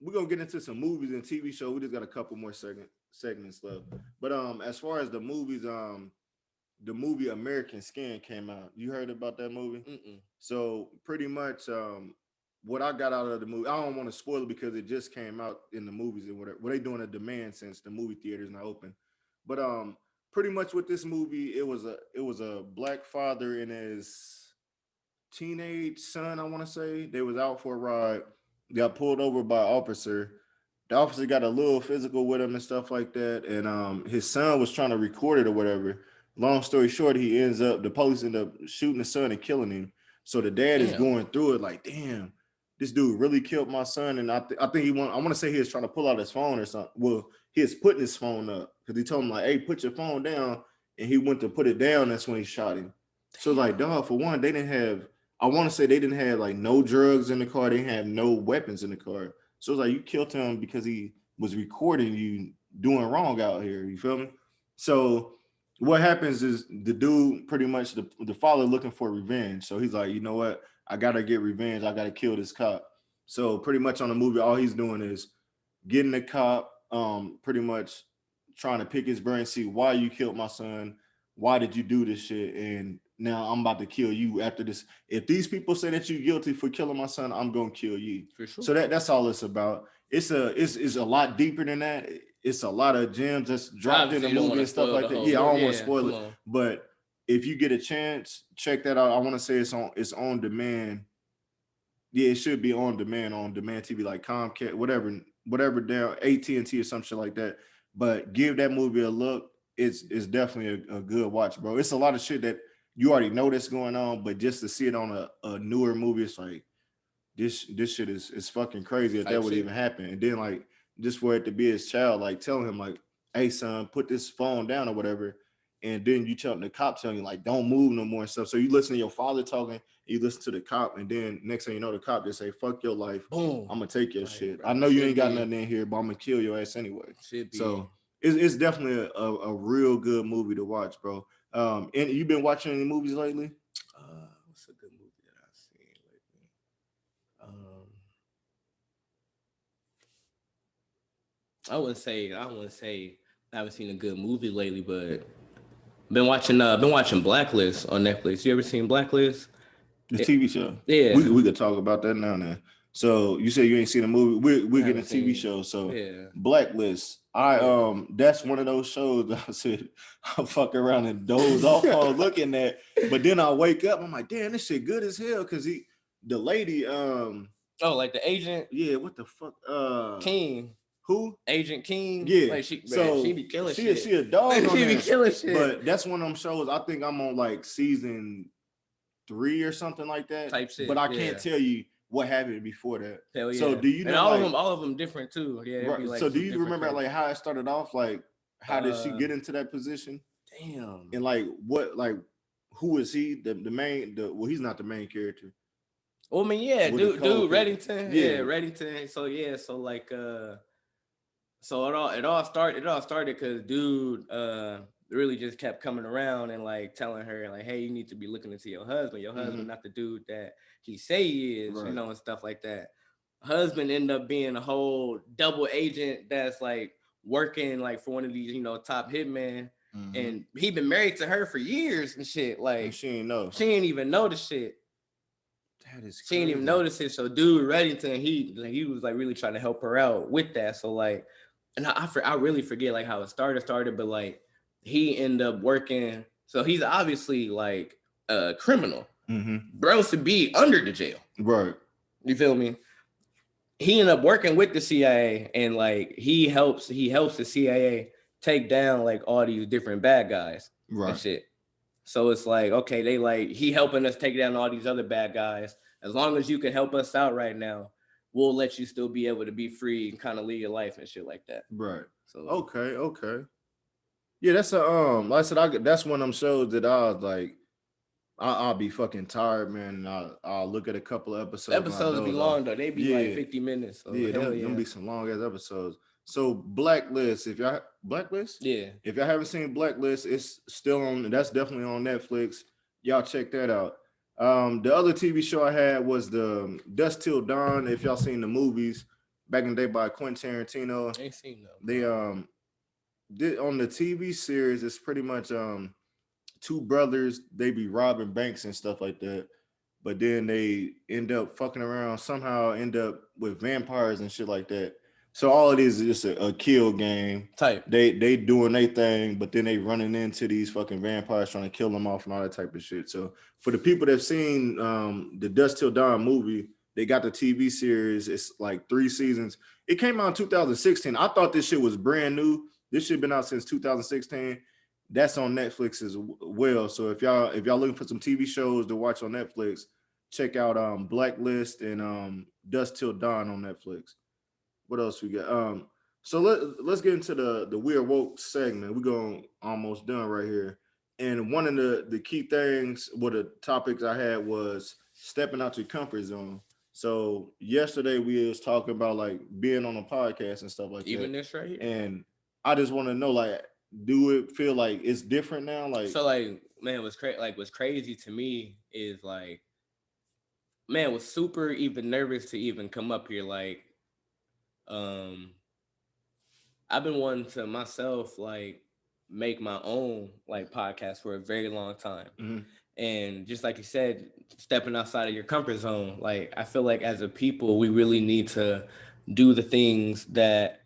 A: We're gonna get into some movies and TV shows. We just got a couple more seconds. segments left. But as far as the movies, the movie American Skin came out. You heard about that movie?
B: Mm-mm.
A: So pretty much what I got out of the movie, I don't want to spoil it because it just came out in the movies and whatever. What they doing a demand since the movie theater's not open. But pretty much with this movie, it was a black father and his teenage son, I want to say. They was out for a ride, got pulled over by an officer. The officer got a little physical with him and stuff like that. And his son was trying to record it or whatever. Long story short, the police end up shooting the son and killing him. So the dad is going through it like, damn, this dude really killed my son. And I think I want to say he was trying to pull out his phone or something. Well, he was putting his phone up because he told him like, hey, put your phone down. And he went to put it down. That's when he shot him. So like, dog, for one, I want to say they didn't have like no drugs in the car. They didn't have no weapons in the car. So it's like you killed him because he was recording you doing wrong out here. You feel me? So what happens is the dude pretty much the father looking for revenge. So he's like, you know what? I gotta get revenge. I gotta kill this cop. So pretty much on the movie, all he's doing is getting the cop, pretty much trying to pick his brain, see why you killed my son. Why did you do this shit? And now I'm about to kill you after this. If these people say that you're guilty for killing my son, I'm gonna kill you.
B: For sure.
A: So that's all it's about. It's a lot deeper than that. It's a lot of gems that's dropped in the movie and stuff like that. Yeah, I don't want to spoil it. But if you get a chance, check that out. I want to say it's on demand. Yeah, it should be on demand TV like Comcast, whatever down AT&T or some shit like that. But give that movie a look. It's definitely a good watch, bro. It's a lot of shit that you already know that's going on, but just to see it on a newer movie, it's like this shit is fucking crazy if that would even happen. And then like just for it to be his child, like telling him like, hey son, put this phone down or whatever. And then you tell the cop telling you like don't move no more and stuff. So you listen to your father talking, you listen to the cop, and then next thing you know, the cop just say, fuck your life. Boom. I'm gonna take your shit. Bro. I know you ain't got nothing in here, but I'm gonna kill your ass anyway. So it's definitely a real good movie to watch, bro. And you been watching any movies lately?
B: What's a good movie that I've seen lately? I wouldn't say I haven't seen a good movie lately, but been watching Blacklist on Netflix. You ever seen Blacklist?
A: The TV show.
B: Yeah.
A: We could talk about that now. So you said you ain't seen a movie. We're getting a TV show. So Blacklist. That's one of those shows that I said I'll fuck around and doze off on looking at. But then I wake up, I'm like, damn, this shit good as hell. Cause the lady,
B: like the agent.
A: Yeah, what the fuck?
B: King.
A: Who?
B: Agent King.
A: Yeah.
B: Like she be killing
A: shit. She a dog.
B: She be killing shit.
A: But that's one of them shows. I think I'm on like season 3 or something like that.
B: Type shit.
A: But I can't tell you what happened before that.
B: Hell yeah.
A: So do you know
B: and all of them different too? Yeah.
A: Right.
B: Like
A: so do you remember like how it started off? Like how did she get into that position?
B: Damn.
A: And like what who is he? The main well, he's not the main character.
B: Well, I mean, yeah, dude, Reddington. Yeah, Reddington. So like so it all started because dude really just kept coming around and like telling her like, hey, you need to be looking into your husband. Your husband not the dude that he say he is, you know, and stuff like that. Husband ended up being a whole double agent that's like working like for one of these, you know, top hitmen. And he been married to her for years and shit. Like
A: and she ain't know.
B: She ain't even know the shit.
A: That is crazy.
B: She ain't even notice it. So dude Reddington, he was like really trying to help her out with that. So like, and I really forget like how it started, but like he ended up working. So he's obviously like a criminal. Bro should be under the jail.
A: Right.
B: You feel me? He ended up working with the CIA and like he helps the CIA take down like all these different bad guys and shit. So it's like, okay, they like he helping us take down all these other bad guys. As long as you can help us out right now, we'll let you still be able to be free and kind of live your life and shit like that.
A: Right. So okay. Yeah, that's like I said, that's one of them shows that I was like, I'll be fucking tired, man. And I'll look at a couple of episodes.
B: Episodes be long though. They be like 50 minutes. So
A: them be some long ass episodes. So Blacklist, if y'all if y'all haven't seen Blacklist, it's still on. That's definitely on Netflix. Y'all check that out. The other TV show I had was the Dusk Till Dawn. If y'all seen the movies back in the day by Quentin Tarantino,
B: I ain't seen them.
A: on the TV series, it's pretty much two brothers. They be robbing banks and stuff like that, but then they end up fucking around. Somehow end up with vampires and shit like that. So all it is just a kill game
B: type.
A: They doing their thing, but then they running into these fucking vampires trying to kill them off and all that type of shit. So for the people that've seen the Dusk Till Dawn movie, they got the TV series. It's like 3 seasons. It came out in 2016. I thought this shit was brand new. This shit been out since 2016. That's on Netflix as well. So if y'all looking for some TV shows to watch on Netflix, check out Blacklist and Dusk Till Dawn on Netflix. What else we got? So let's get into the Weird Woke segment. We're going almost done right here. And one of the key things, the topics I had was stepping out your comfort zone. So yesterday we was talking about like being on a podcast and stuff like
B: Even
A: that.
B: This right here.
A: And I just want to know, like, do it feel like it's different now? Like,
B: so like, man, what's crazy to me is like, man, was super even nervous to even come up here. Like, I've been wanting to myself like make my own like podcast for a very long time.
A: mm-hmm.
B: And just like you said, stepping outside of your comfort zone, like I feel like as a people, we really need to do the things that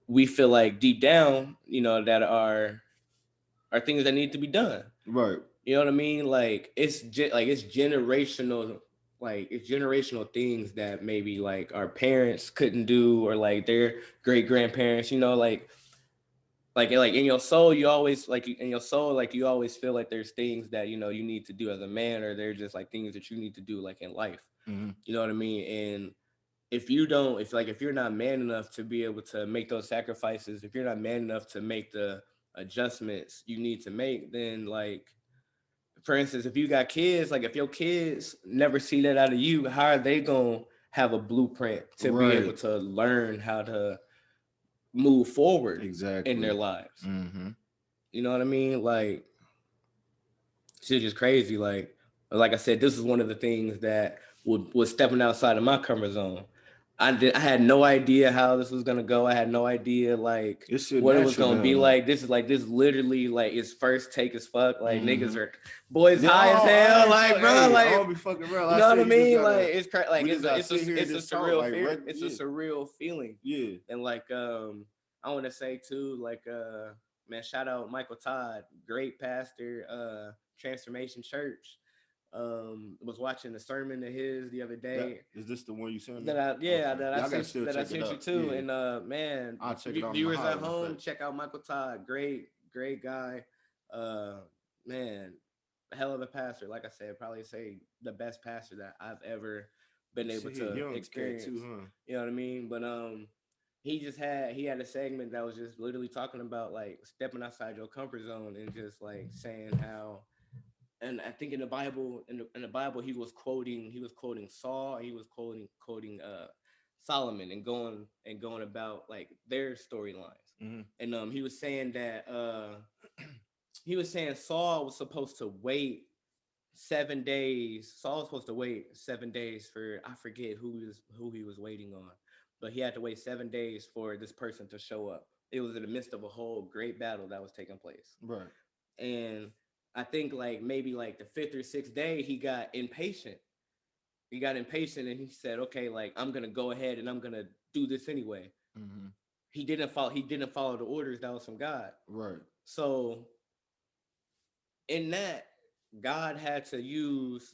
B: we feel like deep down, that are things that need to be done.
A: Right.
B: You know what I mean? Like it's generational. Like it's generational things that maybe like our parents couldn't do, or like their great grandparents. Like in your soul, you always you always feel like there's things that you need to do as a man, or they're just like things that you need to do like in life.
A: Mm-hmm.
B: You know what I mean? And if you're not man enough to be able to make those sacrifices, if you're not man enough to make the adjustments you need to make, then like, for instance, if you got kids, like if your kids never see that out of you, how are they gonna have a blueprint to be able to learn how to move forward in their lives?
A: Mm-hmm.
B: You know what I mean? Like, shit just crazy. Like I said, this is one of the things that was stepping outside of my comfort zone. I had no idea how this was gonna go. I had no idea like what it was gonna be like. This literally like its first take as fuck. Like niggas are boys high as hell. Like bro, like
A: I don't be fucking real.
B: You know what I mean? Like it's crazy. Like it's a surreal it's a surreal feeling.
A: Yeah.
B: And like I want to say too, like man, shout out Michael Todd, great pastor, Transformation Church. Was watching the sermon of his the other day.
A: Is this the one you sent me?
B: That I sent you too. Yeah. And man,
A: I'll check it out.
B: Viewers at home, check out Michael Todd. Great guy. Man, hell of a pastor. Like I said, probably say the best pastor that I've ever been able to experience. Too, huh? You know what I mean? But he had a segment that was just literally talking about like stepping outside your comfort zone and just like saying how. And I think in the Bible, he was quoting Saul, and he was quoting Solomon, and going about like their storylines.
A: Mm-hmm.
B: And he was saying that Saul was supposed to wait 7 days. Saul was supposed to wait 7 days for, I forget who he was waiting on, but he had to wait 7 days for this person to show up. It was in the midst of a whole great battle that was taking place.
A: Right.
B: And I think like maybe like the 5th or 6th day, he got impatient. And he said, okay, like I'm going to go ahead and I'm going to do this anyway.
A: Mm-hmm.
B: He didn't follow the orders that was from God.
A: Right.
B: So in that, God had to use,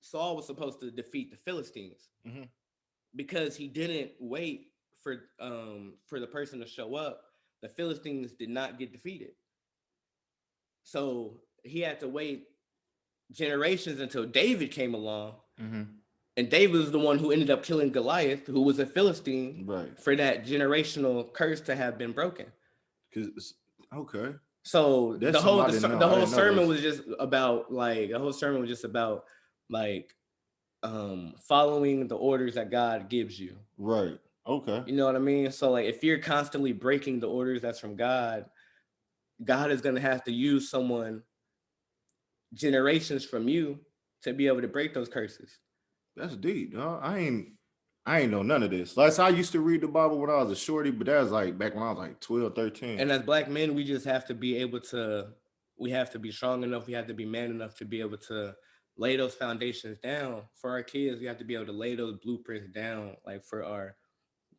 B: Saul was supposed to defeat the Philistines.
A: Mm-hmm.
B: Because he didn't wait for the person to show up. The Philistines did not get defeated. So he had to wait generations until David came along.
A: Mm-hmm.
B: And David was the one who ended up killing Goliath, who was a Philistine,
A: right,
B: for that generational curse to have been broken.
A: Okay.
B: So the whole sermon was just about following the orders that God gives you.
A: Right. Okay.
B: You know what I mean? So like if you're constantly breaking the orders that's from God, God is going to have to use someone generations from you to be able to break those curses.
A: That's deep, dog. I I ain't know none of this. Like, so I used to read the Bible when I was a shorty, but that was like back when I was like 12, 13.
B: And as black men, we just have to be able to, we have to be strong enough, we have to be man enough to be able to lay those foundations down for our kids. We have to be able to lay those blueprints down, like for our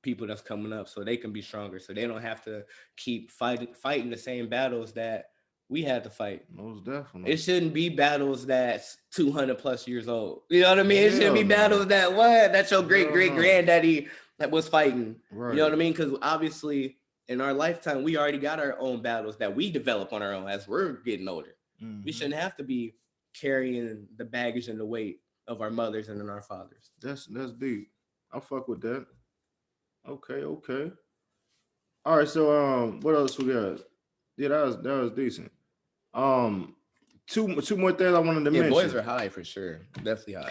B: people that's coming up, so they can be stronger, so they don't have to keep fighting the same battles that we had to fight.
A: Most definitely.
B: It shouldn't be battles that's 200 plus years old. You know what I mean? It shouldn't be battles that's your great granddaddy that was fighting. Right. You know what I mean? Because obviously in our lifetime, we already got our own battles that we develop on our own as we're getting older. Mm-hmm. We shouldn't have to be carrying the baggage and the weight of our mothers and our fathers.
A: That's deep. I fuck with that. Okay. All right, so what else we got? Yeah, that was decent. Two more things I wanted to mention.
B: Boys are high for sure. Definitely high.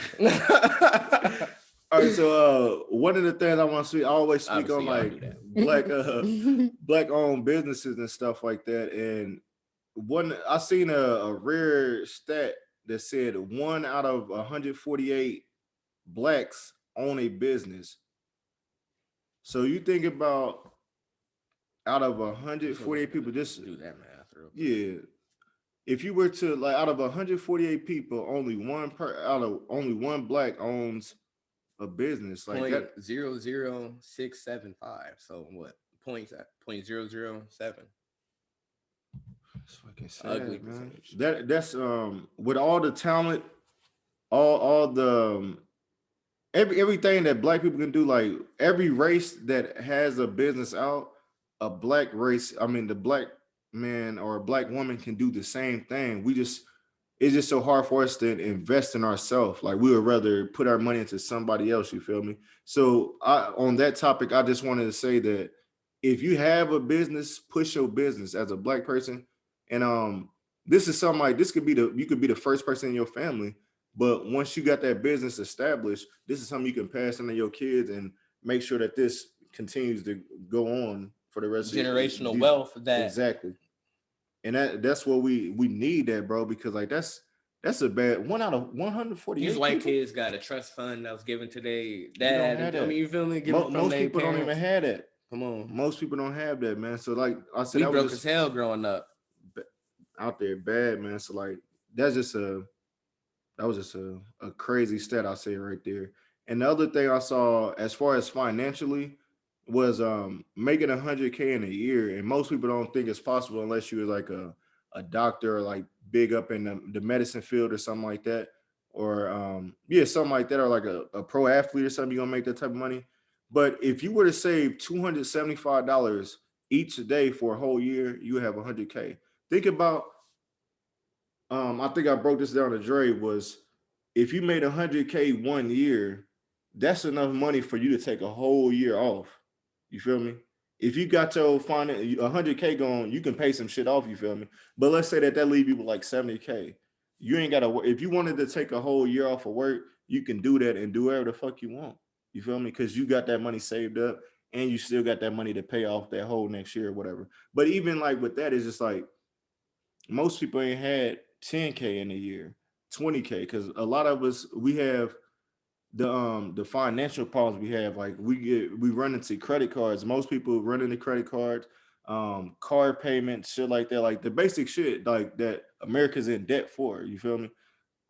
A: All right, so one of the things I want to see, I always speak on like black owned businesses and stuff like that. And I seen a rare stat that said 1 out of 148 blacks own a business. So you think about out of 148 people, just
B: do that math.
A: Yeah. If you were to like out of 148 people, only one black owns a business like that.
B: 0.00675. So what? 0.007.
A: That's fucking sad, ugly man. That's with all the talent, all the everything that black people can do, like every race that has a business out, a black race, the black man or a black woman can do the same thing. It's just so hard for us to invest in ourselves. Like we would rather put our money into somebody else, you feel me? So on that topic, I just wanted to say that if you have a business, push your business as a black person. And this is something like this you could be the first person in your family. But once you got that business established, this is something you can pass on to your kids and make sure that this continues to go on for the rest
B: generational of wealth. That
A: exactly, and that's what we need, that bro, because like that's a bad 1 out of 148.
B: These white kids got a trust fund that was given to their dad. I mean, you feel me?
A: Most people don't even have that.
B: Come on,
A: most people don't have that, man. So like I said,
B: we broke as hell growing up
A: out there, bad, man. So like that was just a crazy stat I say right there. And the other thing I saw as far as financially was making $100K in a year. And most people don't think it's possible unless you were like a doctor or like big up in the medicine field or something like that. Or something like that, or like a pro athlete or something, you're gonna make that type of money. But if you were to save $275 each day for a whole year, you have $100K. Think about I think I broke this down to Dre, was if you made $100K 1 year, that's enough money for you to take a whole year off. You feel me? If you got your $100K going, you can pay some shit off. You feel me? But let's say that leave you with like $70K. You ain't got to. If you wanted to take a whole year off of work, you can do that and do whatever the fuck you want. You feel me? Because you got that money saved up, and you still got that money to pay off that whole next year or whatever. But even like with that, it's just like most people ain't had 10K in a year, 20K, because a lot of us, we have the financial problems we have. Like we run into credit cards. Most people run into credit cards, car payments, shit like that, like the basic shit like that America's in debt for. You feel me?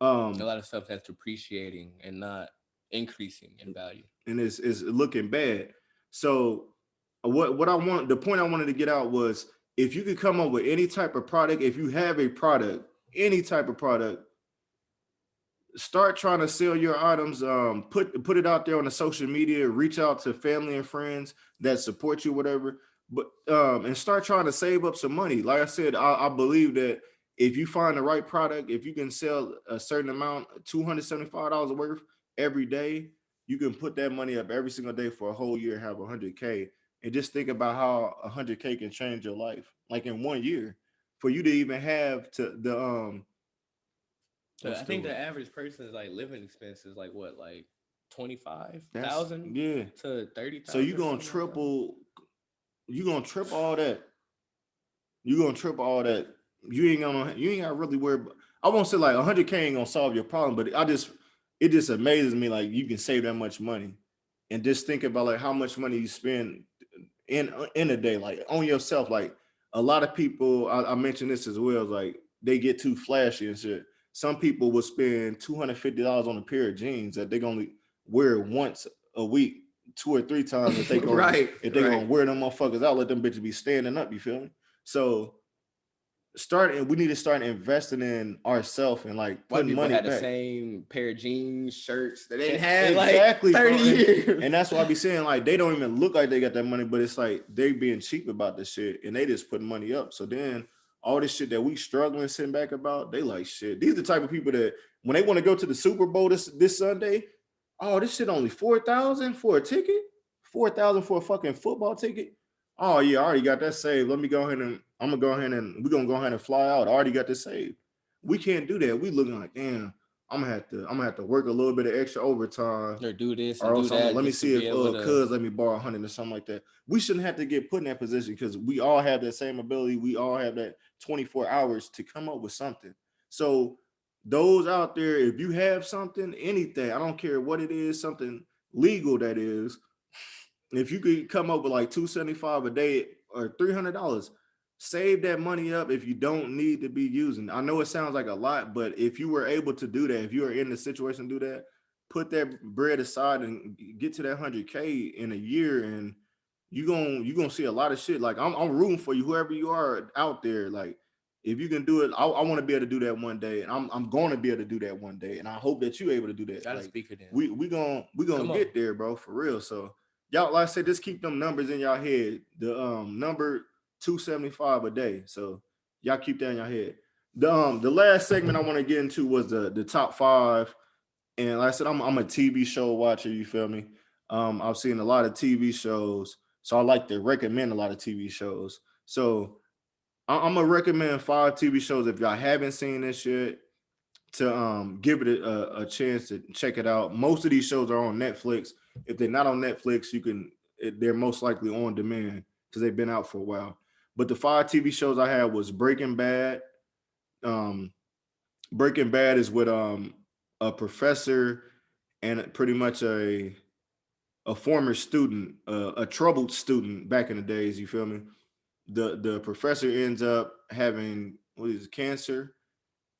B: A lot of stuff that's depreciating and not increasing in value,
A: and it's looking bad. So the point I wanted to get out was, if you could come up with any type of product, if you have a product, any type of product, start trying to sell your items, put it out there on the social media, reach out to family and friends that support you, whatever, but and start trying to save up some money. Like I said, I believe that if you find the right product, if you can sell a certain amount, $275 worth every day, you can put that money up every single day for a whole year, have $100K. And just think about how $100K can change your life, like in 1 year, for you to even have to the
B: So I think the average person's like living expenses like what, like 25,000 to 30,000.
A: So you're gonna triple all that. You're gonna triple all that. You ain't gotta really worry about, I won't say like 100K ain't gonna solve your problem, but it just amazes me like you can save that much money. and just think about like how much money you spend in a day, like on yourself. Like a lot of people, I mentioned this as well, like they get too flashy and shit. Some people will spend $250 on a pair of jeans that they're gonna wear once a week, 2 or 3 times. If they gonna gonna wear them motherfuckers out, let them bitches be standing up. You feel me? So we need to start investing in ourselves and like putting money
B: had
A: back.
B: The same pair of jeans, shirts that they had exactly like 30 years.
A: And that's why I be saying like they don't even look like they got that money, but it's like they being cheap about this shit and they just put money up. So then all this shit that we struggling sitting back about, they like shit. These are the type of people that when they want to go to the Super Bowl this Sunday, oh, this shit only $4,000 for a ticket, $4,000 for a fucking football ticket. Oh yeah, I already got that saved. Let me go ahead and we're gonna go ahead and fly out. I already got this saved. We can't do that. We looking like, damn, I'm gonna have to work a little bit of extra overtime
B: or do this
A: or
B: do that.
A: Let me see if cuz let me borrow 100 or something like that. We shouldn't have to get put in that position because we all have that same ability. We all have that 24 hours to come up with something. So those out there, if you have something, anything, I don't care what it is, something legal that is, if you could come up with like $275 a day or $300, save that money up if you don't need to be using. I know it sounds like a lot, but if you were able to do that, if you are in the situation to do that, put that bread aside and get to that 100K in a year, and you gonna see a lot of shit. Like I'm rooting for you, whoever you are out there. Like if you can do it, I want to be able to do that one day, and I'm going to be able to do that one day, and I hope that you're able to do that.
B: Gotta
A: like,
B: speak of them.
A: We gonna get there, bro, for real. So y'all, like I said, just keep them numbers in y'all head. The number 275 a day. So y'all keep that in your head. The last segment I want to get into was the top 5. And like I said, I'm a TV show watcher, you feel me? I've seen a lot of TV shows, so I like to recommend a lot of TV shows. So I'm gonna recommend 5 TV shows if y'all haven't seen this yet, to give it a chance to check it out. Most of these shows are on Netflix. If they're not on Netflix, they're most likely on demand because they've been out for a while. But the 5 TV shows I had was Breaking Bad. Breaking Bad is with a professor and pretty much a former student, a troubled student back in the days. You feel me? The professor ends up having cancer,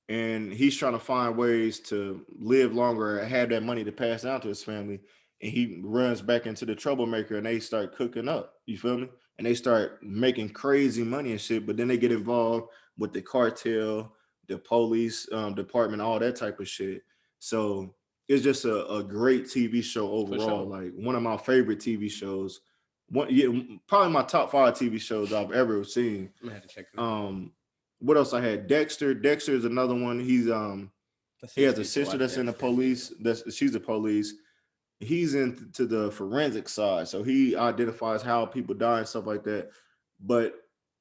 A: and he's trying to find ways to live longer and have that money to pass down to his family. And he runs back into the troublemaker, and they start cooking up. You feel me? And they start making crazy money and shit. But then they get involved with the cartel, the police department, all that type of shit. So it's just a great TV show overall. Sure. Like one of my favorite TV shows. Probably my top 5 TV shows I've ever seen.
B: I'm gonna have to check it out.
A: What else I had? Dexter. Dexter is another one. He has a sister that's in the police. She's a police. He's into the forensic side, so he identifies how people die and stuff like that. But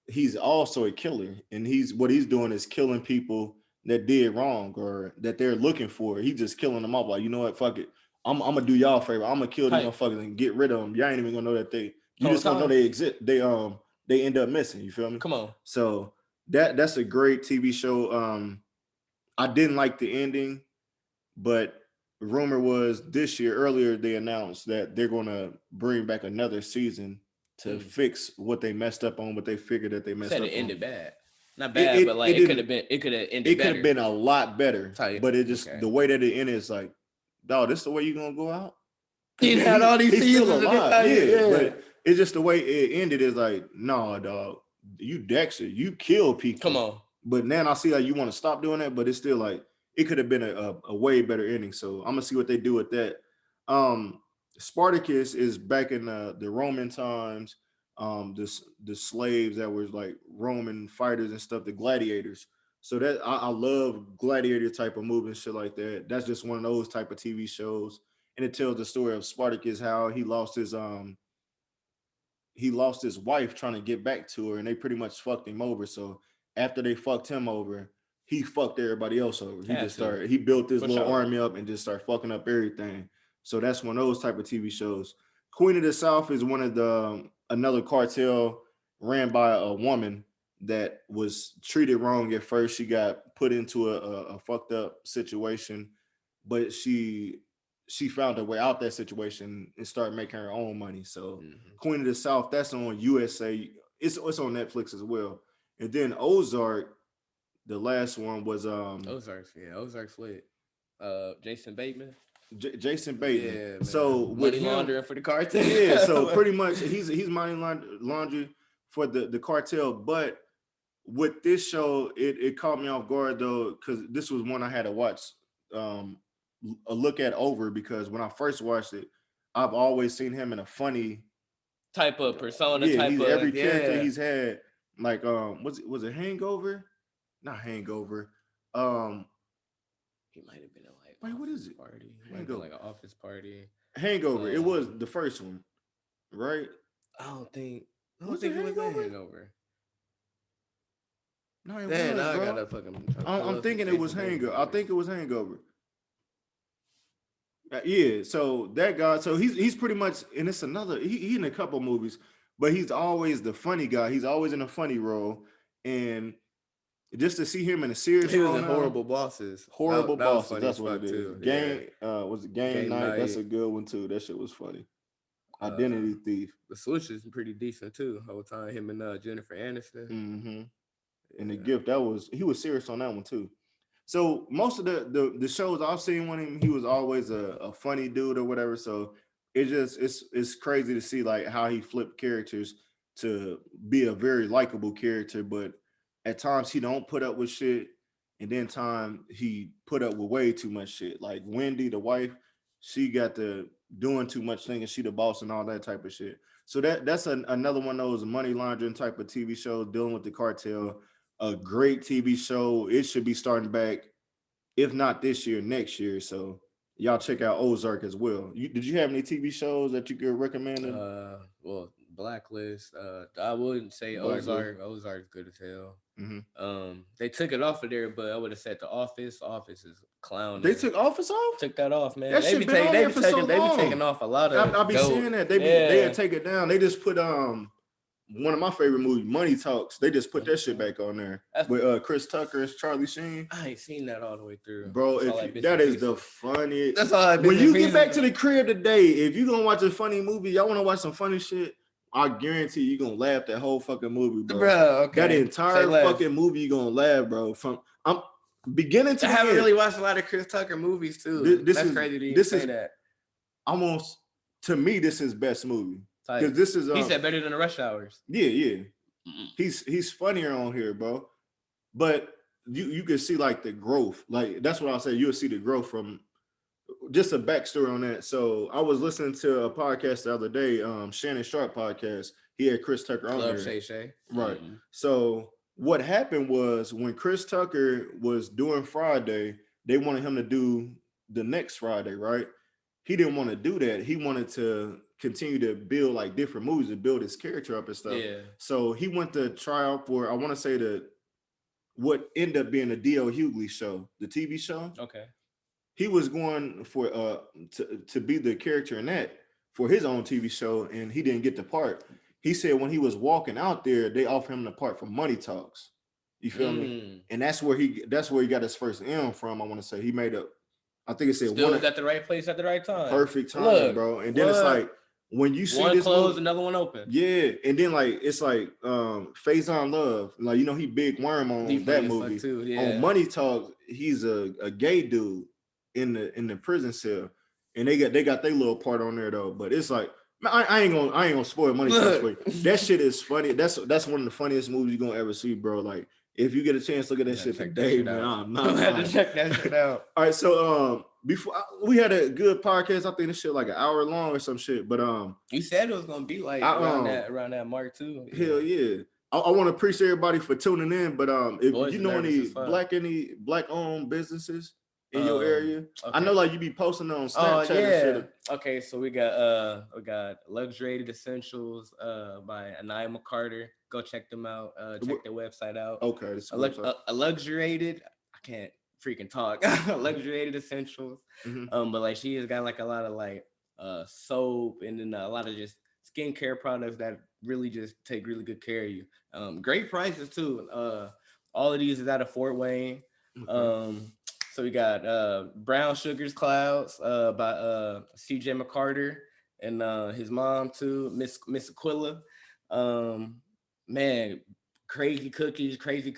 A: he's also a killer, and what he's doing is killing people that did wrong or that they're looking for. He's just killing them off. Like, you know what? Fuck it. I'm gonna do y'all a favor. I'm gonna kill these motherfuckers and get rid of them. Y'all ain't even gonna know that you just gonna know they exist. They end up missing. You feel me?
B: Come on.
A: So that's a great TV show. I didn't like the ending, but rumor was earlier they announced that they're gonna bring back another season to fix what they messed up on, what they figured that they messed up on.
B: It ended bad. Not bad, but like it could have ended better.
A: It could have been a lot better. But it just the way that it ended is like, dog, this the way you gonna go out?
B: He had all these seasons alive.
A: Yeah, but it's just the way it ended is like, nah, dog. You Dexter, you kill people.
B: Come on.
A: But now I see how you want to stop doing that, but it's still like it could have been a way better ending. So I'm gonna see what they do with that. Spartacus is back in the Roman times. The slaves that was like Roman fighters and stuff, the gladiators. So that I love gladiator type of movies, shit like that. That's just one of those type of TV shows, and it tells the story of Spartacus, how he lost his wife trying to get back to her, and they pretty much fucked him over. So after they fucked him over, he fucked everybody else over. He built this little army up and just started fucking up everything. So that's one of those type of TV shows. Queen of the South is one of another cartel ran by a woman that was treated wrong at first. She got put into a fucked up situation, but she she found her way out that situation and started making her own money. So Queen of the South, that's on USA. It's on Netflix as well. And then Ozark, the last one was
B: Ozark's lit. Jason Bateman.
A: Jason Bateman.
B: Yeah, man.
A: So
B: money laundering for the cartel.
A: Yeah, so pretty much he's money laundering for the cartel. But with this show, it caught me off guard though, because this was one I had to watch a look at over, because when I first watched it, I've always seen him in a funny
B: type of persona.
A: Every character he's had, like was it Hangover? Not Hangover.
B: He might have been like
A: what is it?
B: Party. Hangover, like an Office Party.
A: Hangover. It was the first one, right?
B: I don't think it was Hangover.
A: No, it was,
B: I
A: bro.
B: gotta fucking.
A: I'm thinking it was Hangover. I think it was Hangover. Yeah, so that guy, so he's pretty much, and it's another. He in a couple movies, but he's always the funny guy. He's always in a funny role, and just to see him in a serious role.
B: He was in Horrible Bosses.
A: Horrible Bosses. That's what it is.
B: Too.
A: Game was it Game Night? That's a good one too. That shit was funny. Identity Thief.
B: The Switch is pretty decent too. The whole time, him and Jennifer Aniston.
A: Mm-hmm. And The Gift, he was serious on that one too. So most of the shows I've seen with him, he was always a funny dude or whatever. So it's crazy to see like how he flipped characters to be a very likable character, but at times he don't put up with shit, and then time he put up with way too much shit. Like Wendy, the wife, she got to doing too much thinking she the boss and all that type of shit. So that's another one of those money laundering type of TV shows dealing with the cartel. A great TV show. It should be starting back, if not this year, next year. So y'all check out Ozark as well. Did you have any TV shows that you could recommend?
B: Well, Blacklist. I wouldn't say Ozark. Ozark's good as hell.
A: Mm-hmm.
B: They took it off of there, but I would have said The Office. Office is clown.
A: They took Office off?
B: Took that off, man.
A: That
B: they be taking off a lot of.
A: I be seeing that. They had take it down. They just put one of my favorite movies, Money Talks. They just put that shit back on there with Chris Tucker as Charlie Sheen.
B: I ain't seen that all the way through,
A: bro. That is the funniest.
B: That's all.
A: When you get back to the crib today, if you gonna watch a funny movie, y'all want to watch some funny shit, I guarantee you gonna laugh that whole fucking movie, bro.
B: Okay.
A: That entire fucking movie, you gonna laugh, bro. From I'm beginning to
B: I haven't really watched a lot of Chris Tucker movies too. That's crazy to say that.
A: Almost, to me, this is best movie. Because this is
B: he said better than the Rush Hours.
A: Yeah. He's funnier on here, bro. But you can see like the growth. Like that's what I'll say. You'll see the growth from just a backstory on that. So I was listening to a podcast the other day, Shannon Sharp podcast. He had Chris Tucker on there.
B: Shay.
A: Right. Mm-hmm. So what happened was when Chris Tucker was doing Friday, they wanted him to do the next Friday, right? He didn't want to do that. He wanted to continue to build like different movies and build his character up and stuff.
B: Yeah.
A: So he went to try out for, I want to say what ended up being the D.L. Hughley show, the TV show.
B: Okay.
A: He was going for to be the character in that for his own TV show, and he didn't get the part. He said when he was walking out there, they offered him the part for Money Talks. You feel me? And that's where he got his first M from. I want to say he made up. I think it said
B: still was at the right place at the right time.
A: Perfect time, bro. And then it's like when you see
B: one
A: this
B: closed,
A: movie,
B: another one open.
A: Yeah, and then like it's like Faison Love, like he big worm on that movie.
B: Too, yeah.
A: On Money Talks, he's a gay dude in the prison cell, and they got their little part on there though. But it's like I ain't gonna spoil Money Talks for you. That shit is funny. That's one of the funniest movies you're gonna ever see, bro. Like if you get a chance, look at that shit today, man. I'm not
B: have to check that shit out.
A: All right, so before we had a good podcast, I think this shit like an hour long or some shit. But
B: you said it was gonna be like around that mark too.
A: Hell yeah. I want to appreciate everybody for tuning in. But if you know any black owned businesses in your area, okay. I know like you be posting on Snapchat and shit.
B: Okay, so we got Luxuriated Essentials by Anaya McCarter. Go check them out. Check their website out.
A: Okay.
B: Luxuriated. I can't freaking talk. Luxuriated Essentials. Mm-hmm. But like she has got like a lot of like soap and then a lot of just skincare products that really just take really good care of you. Great prices too. All of these is out of Fort Wayne. So we got Brown Sugar's Clouds by CJ McCarter and his mom too, Miss Aquila. Man, crazy cookies, crazy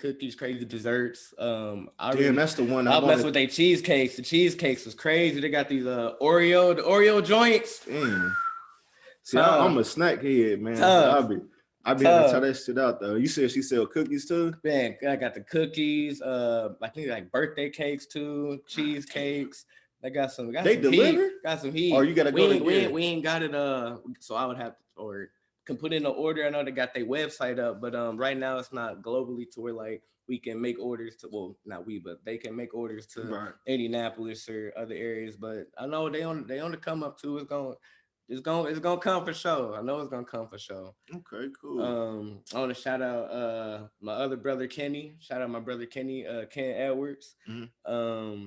B: desserts.
A: That's the one
B: I mess with their cheesecakes. The cheesecakes was crazy. They got these the Oreo joints.
A: Damn. See, I'm a snack head, man. So I be having to try that shit out though. You said she sell cookies too?
B: Man, I got the cookies. I think like birthday cakes too, cheesecakes. They got some.
A: They deliver?
B: Heat. Got some heat.
A: Or you gotta go
B: we ain't got it. So I would have to or can put in an order. I know they got their website up, but right now it's not globally to where like we can make orders to. Well, not we, but they can make orders to Indianapolis or other areas. But I know they on the come up too. It's gonna come for sure. I know it's gonna come for sure.
A: Okay, cool.
B: I want to shout out my other brother Kenny. Shout out my brother Kenny, Ken Edwards.
A: Mm-hmm.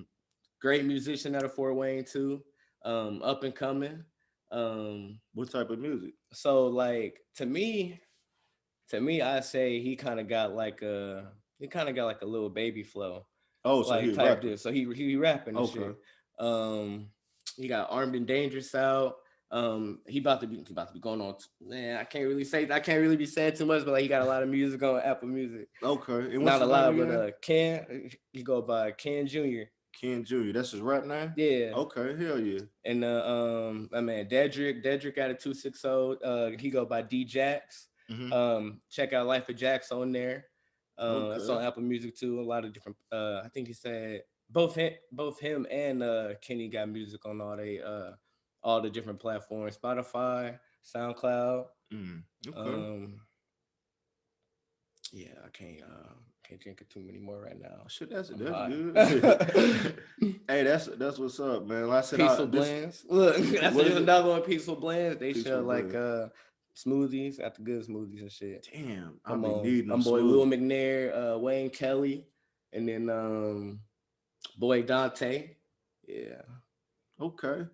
B: Great musician out of Fort Wayne too. Up and coming.
A: What type of music?
B: So like to me, I say he kind of got like a little baby flow.
A: Oh, so
B: like
A: he
B: type
A: rapping.
B: This. So he rapping and shit. He got Armed and Dangerous out. He about to be going on. Man, I can't really be saying too much, but like he got a lot of music on Apple Music.
A: Okay,
B: and not a lot, but Ken, he go by Ken Jr.
A: Ken Jr. That's his rap name.
B: Yeah.
A: Okay, hell yeah.
B: And my man Dedrick out of 260. He go by D Jax.
A: Mm-hmm.
B: Check out Life of Jax on there. That's on Apple Music too. A lot of different. I think he said both him and Kenny got music on all the different platforms, Spotify, SoundCloud.
A: Okay.
B: Yeah, I can't think of too many more right now.
A: Shit, that's good. Hey, that's what's up, man. Like I said,
B: Peaceful Blends. Look, that's another one. Peaceful Blends. They sell like smoothies. Got the good smoothies and shit.
A: Damn, I be needing them.
B: Boy Will McNair, Wayne Kelly, and then boy Dante. Yeah.
A: Okay.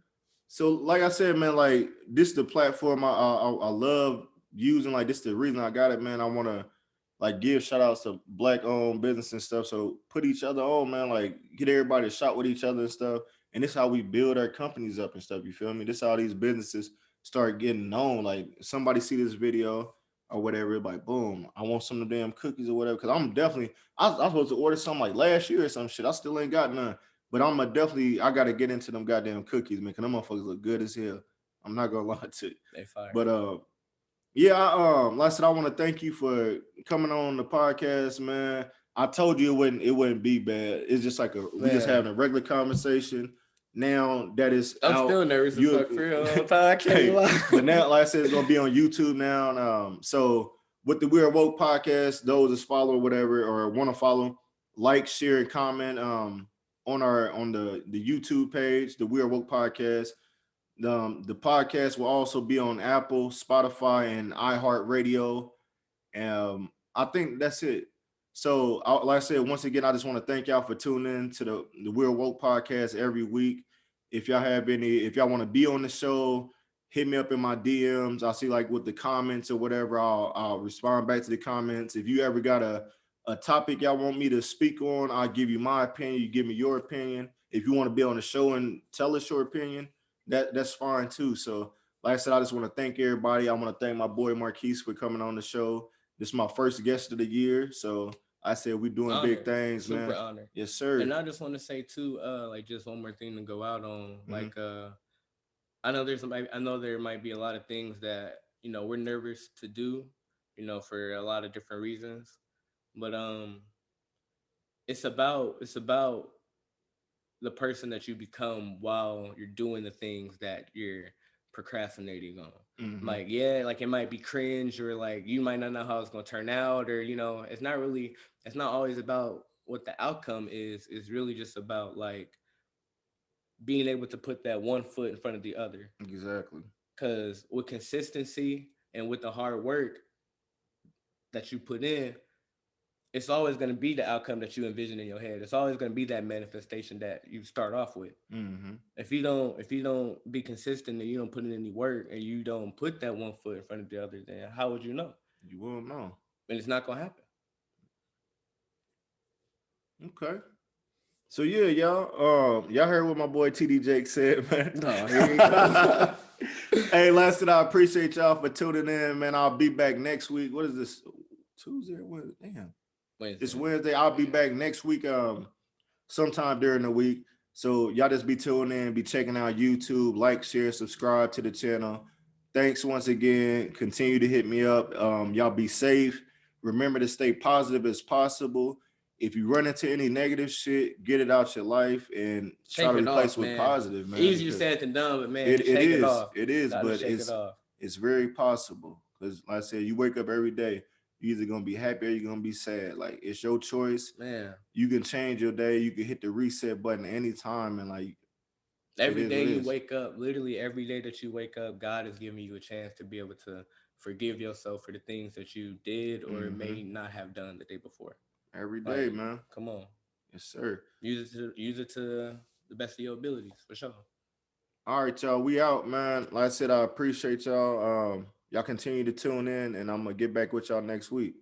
A: So, like I said, man, like this is the platform I love using. Like this is the reason I got it, man. I want to like give shout outs to Black-owned business and stuff. So put each other on, man. Like get everybody to shop with each other and stuff. And this is how we build our companies up and stuff. You feel me? This is how these businesses start getting known. Like somebody see this video or whatever, like boom, I want some of the damn cookies or whatever. Cause I'm definitely I was supposed to order something like last year or some shit. I still ain't got none. But I gotta get into them goddamn cookies, man. Cause them motherfuckers look good as hell. I'm not gonna lie to you.
B: They fire.
A: But yeah, like I said, I want to thank you for coming on the podcast, man. I told you it wouldn't be bad. It's just like we just having a regular conversation. Now that is
B: I'm still nervous as fuck for real. I can't lie.
A: But now, like I said, it's gonna be on YouTube now. So with the We're Woke podcast, those that follow or whatever or want to follow, like, share, and comment on the YouTube page, the We're Woke podcast. The podcast will also be on Apple, Spotify, and iHeartRadio. I think that's it. So, like I said, once again, I just want to thank y'all for tuning in to the We're Woke podcast every week. If y'all want to be on the show, hit me up in my DMs. I'll see like with the comments or whatever. I'll respond back to the comments. If you ever got a topic y'all want me to speak on, I'll give you my opinion. You give me your opinion. If you want to be on the show and tell us your opinion, that's fine too. So, like I said, I just want to thank everybody. I want to thank my boy Marquis for coming on the show. This is my first guest of the year. So I said we're doing big things,
B: super
A: man.
B: Honor.
A: Yes, sir.
B: And I just want to say too, like just one more thing to go out on. Mm-hmm. Like I know there might be a lot of things that, we're nervous to do, for a lot of different reasons. But it's about the person that you become while you're doing the things that you're procrastinating on. Mm-hmm. Like, yeah, like it might be cringe or like you might not know how it's gonna turn out, or it's not always about what the outcome is. It's really just about like being able to put that one foot in front of the other.
A: Exactly.
B: Because with consistency and with the hard work that you put in, it's always going to be the outcome that you envision in your head. It's always going to be that manifestation that you start off with. Mm-hmm. If you don't be consistent and you don't put in any work and you don't put that one foot in front of the other, then how would you know?
A: You won't know.
B: And it's not going to happen.
A: Okay. So yeah, y'all heard what my boy TD Jake said, man.
B: No, here you go.
A: Hey, Lester, I appreciate y'all for tuning in, man. I'll be back next week. What is this? Tuesday or Wednesday? Damn.
B: Wednesday.
A: It's Wednesday. I'll be back next week, sometime during the week. So y'all just be tuning in, be checking out YouTube, like, share, subscribe to the channel. Thanks once again. Continue to hit me up. Y'all be safe. Remember to stay positive as possible. If you run into any negative shit, get it out your life and try to replace with positive, man.
B: Easier said than done, but man,
A: it is.
B: Off.
A: It is, but it's very possible. Because like I said, you wake up every day, you're either gonna be happy or you're gonna be sad. Like it's your choice.
B: Man.
A: You can change your day, you can hit the reset button anytime, and like
B: every day you wake up, literally every day that you wake up, God is giving you a chance to be able to forgive yourself for the things that you did or may not have done the day before.
A: Every day, man.
B: Come on.
A: Yes, sir.
B: Use it to the best of your abilities, for sure.
A: All right, y'all. We out, man. Like I said, I appreciate y'all. Y'all continue to tune in, and I'm gonna get back with y'all next week.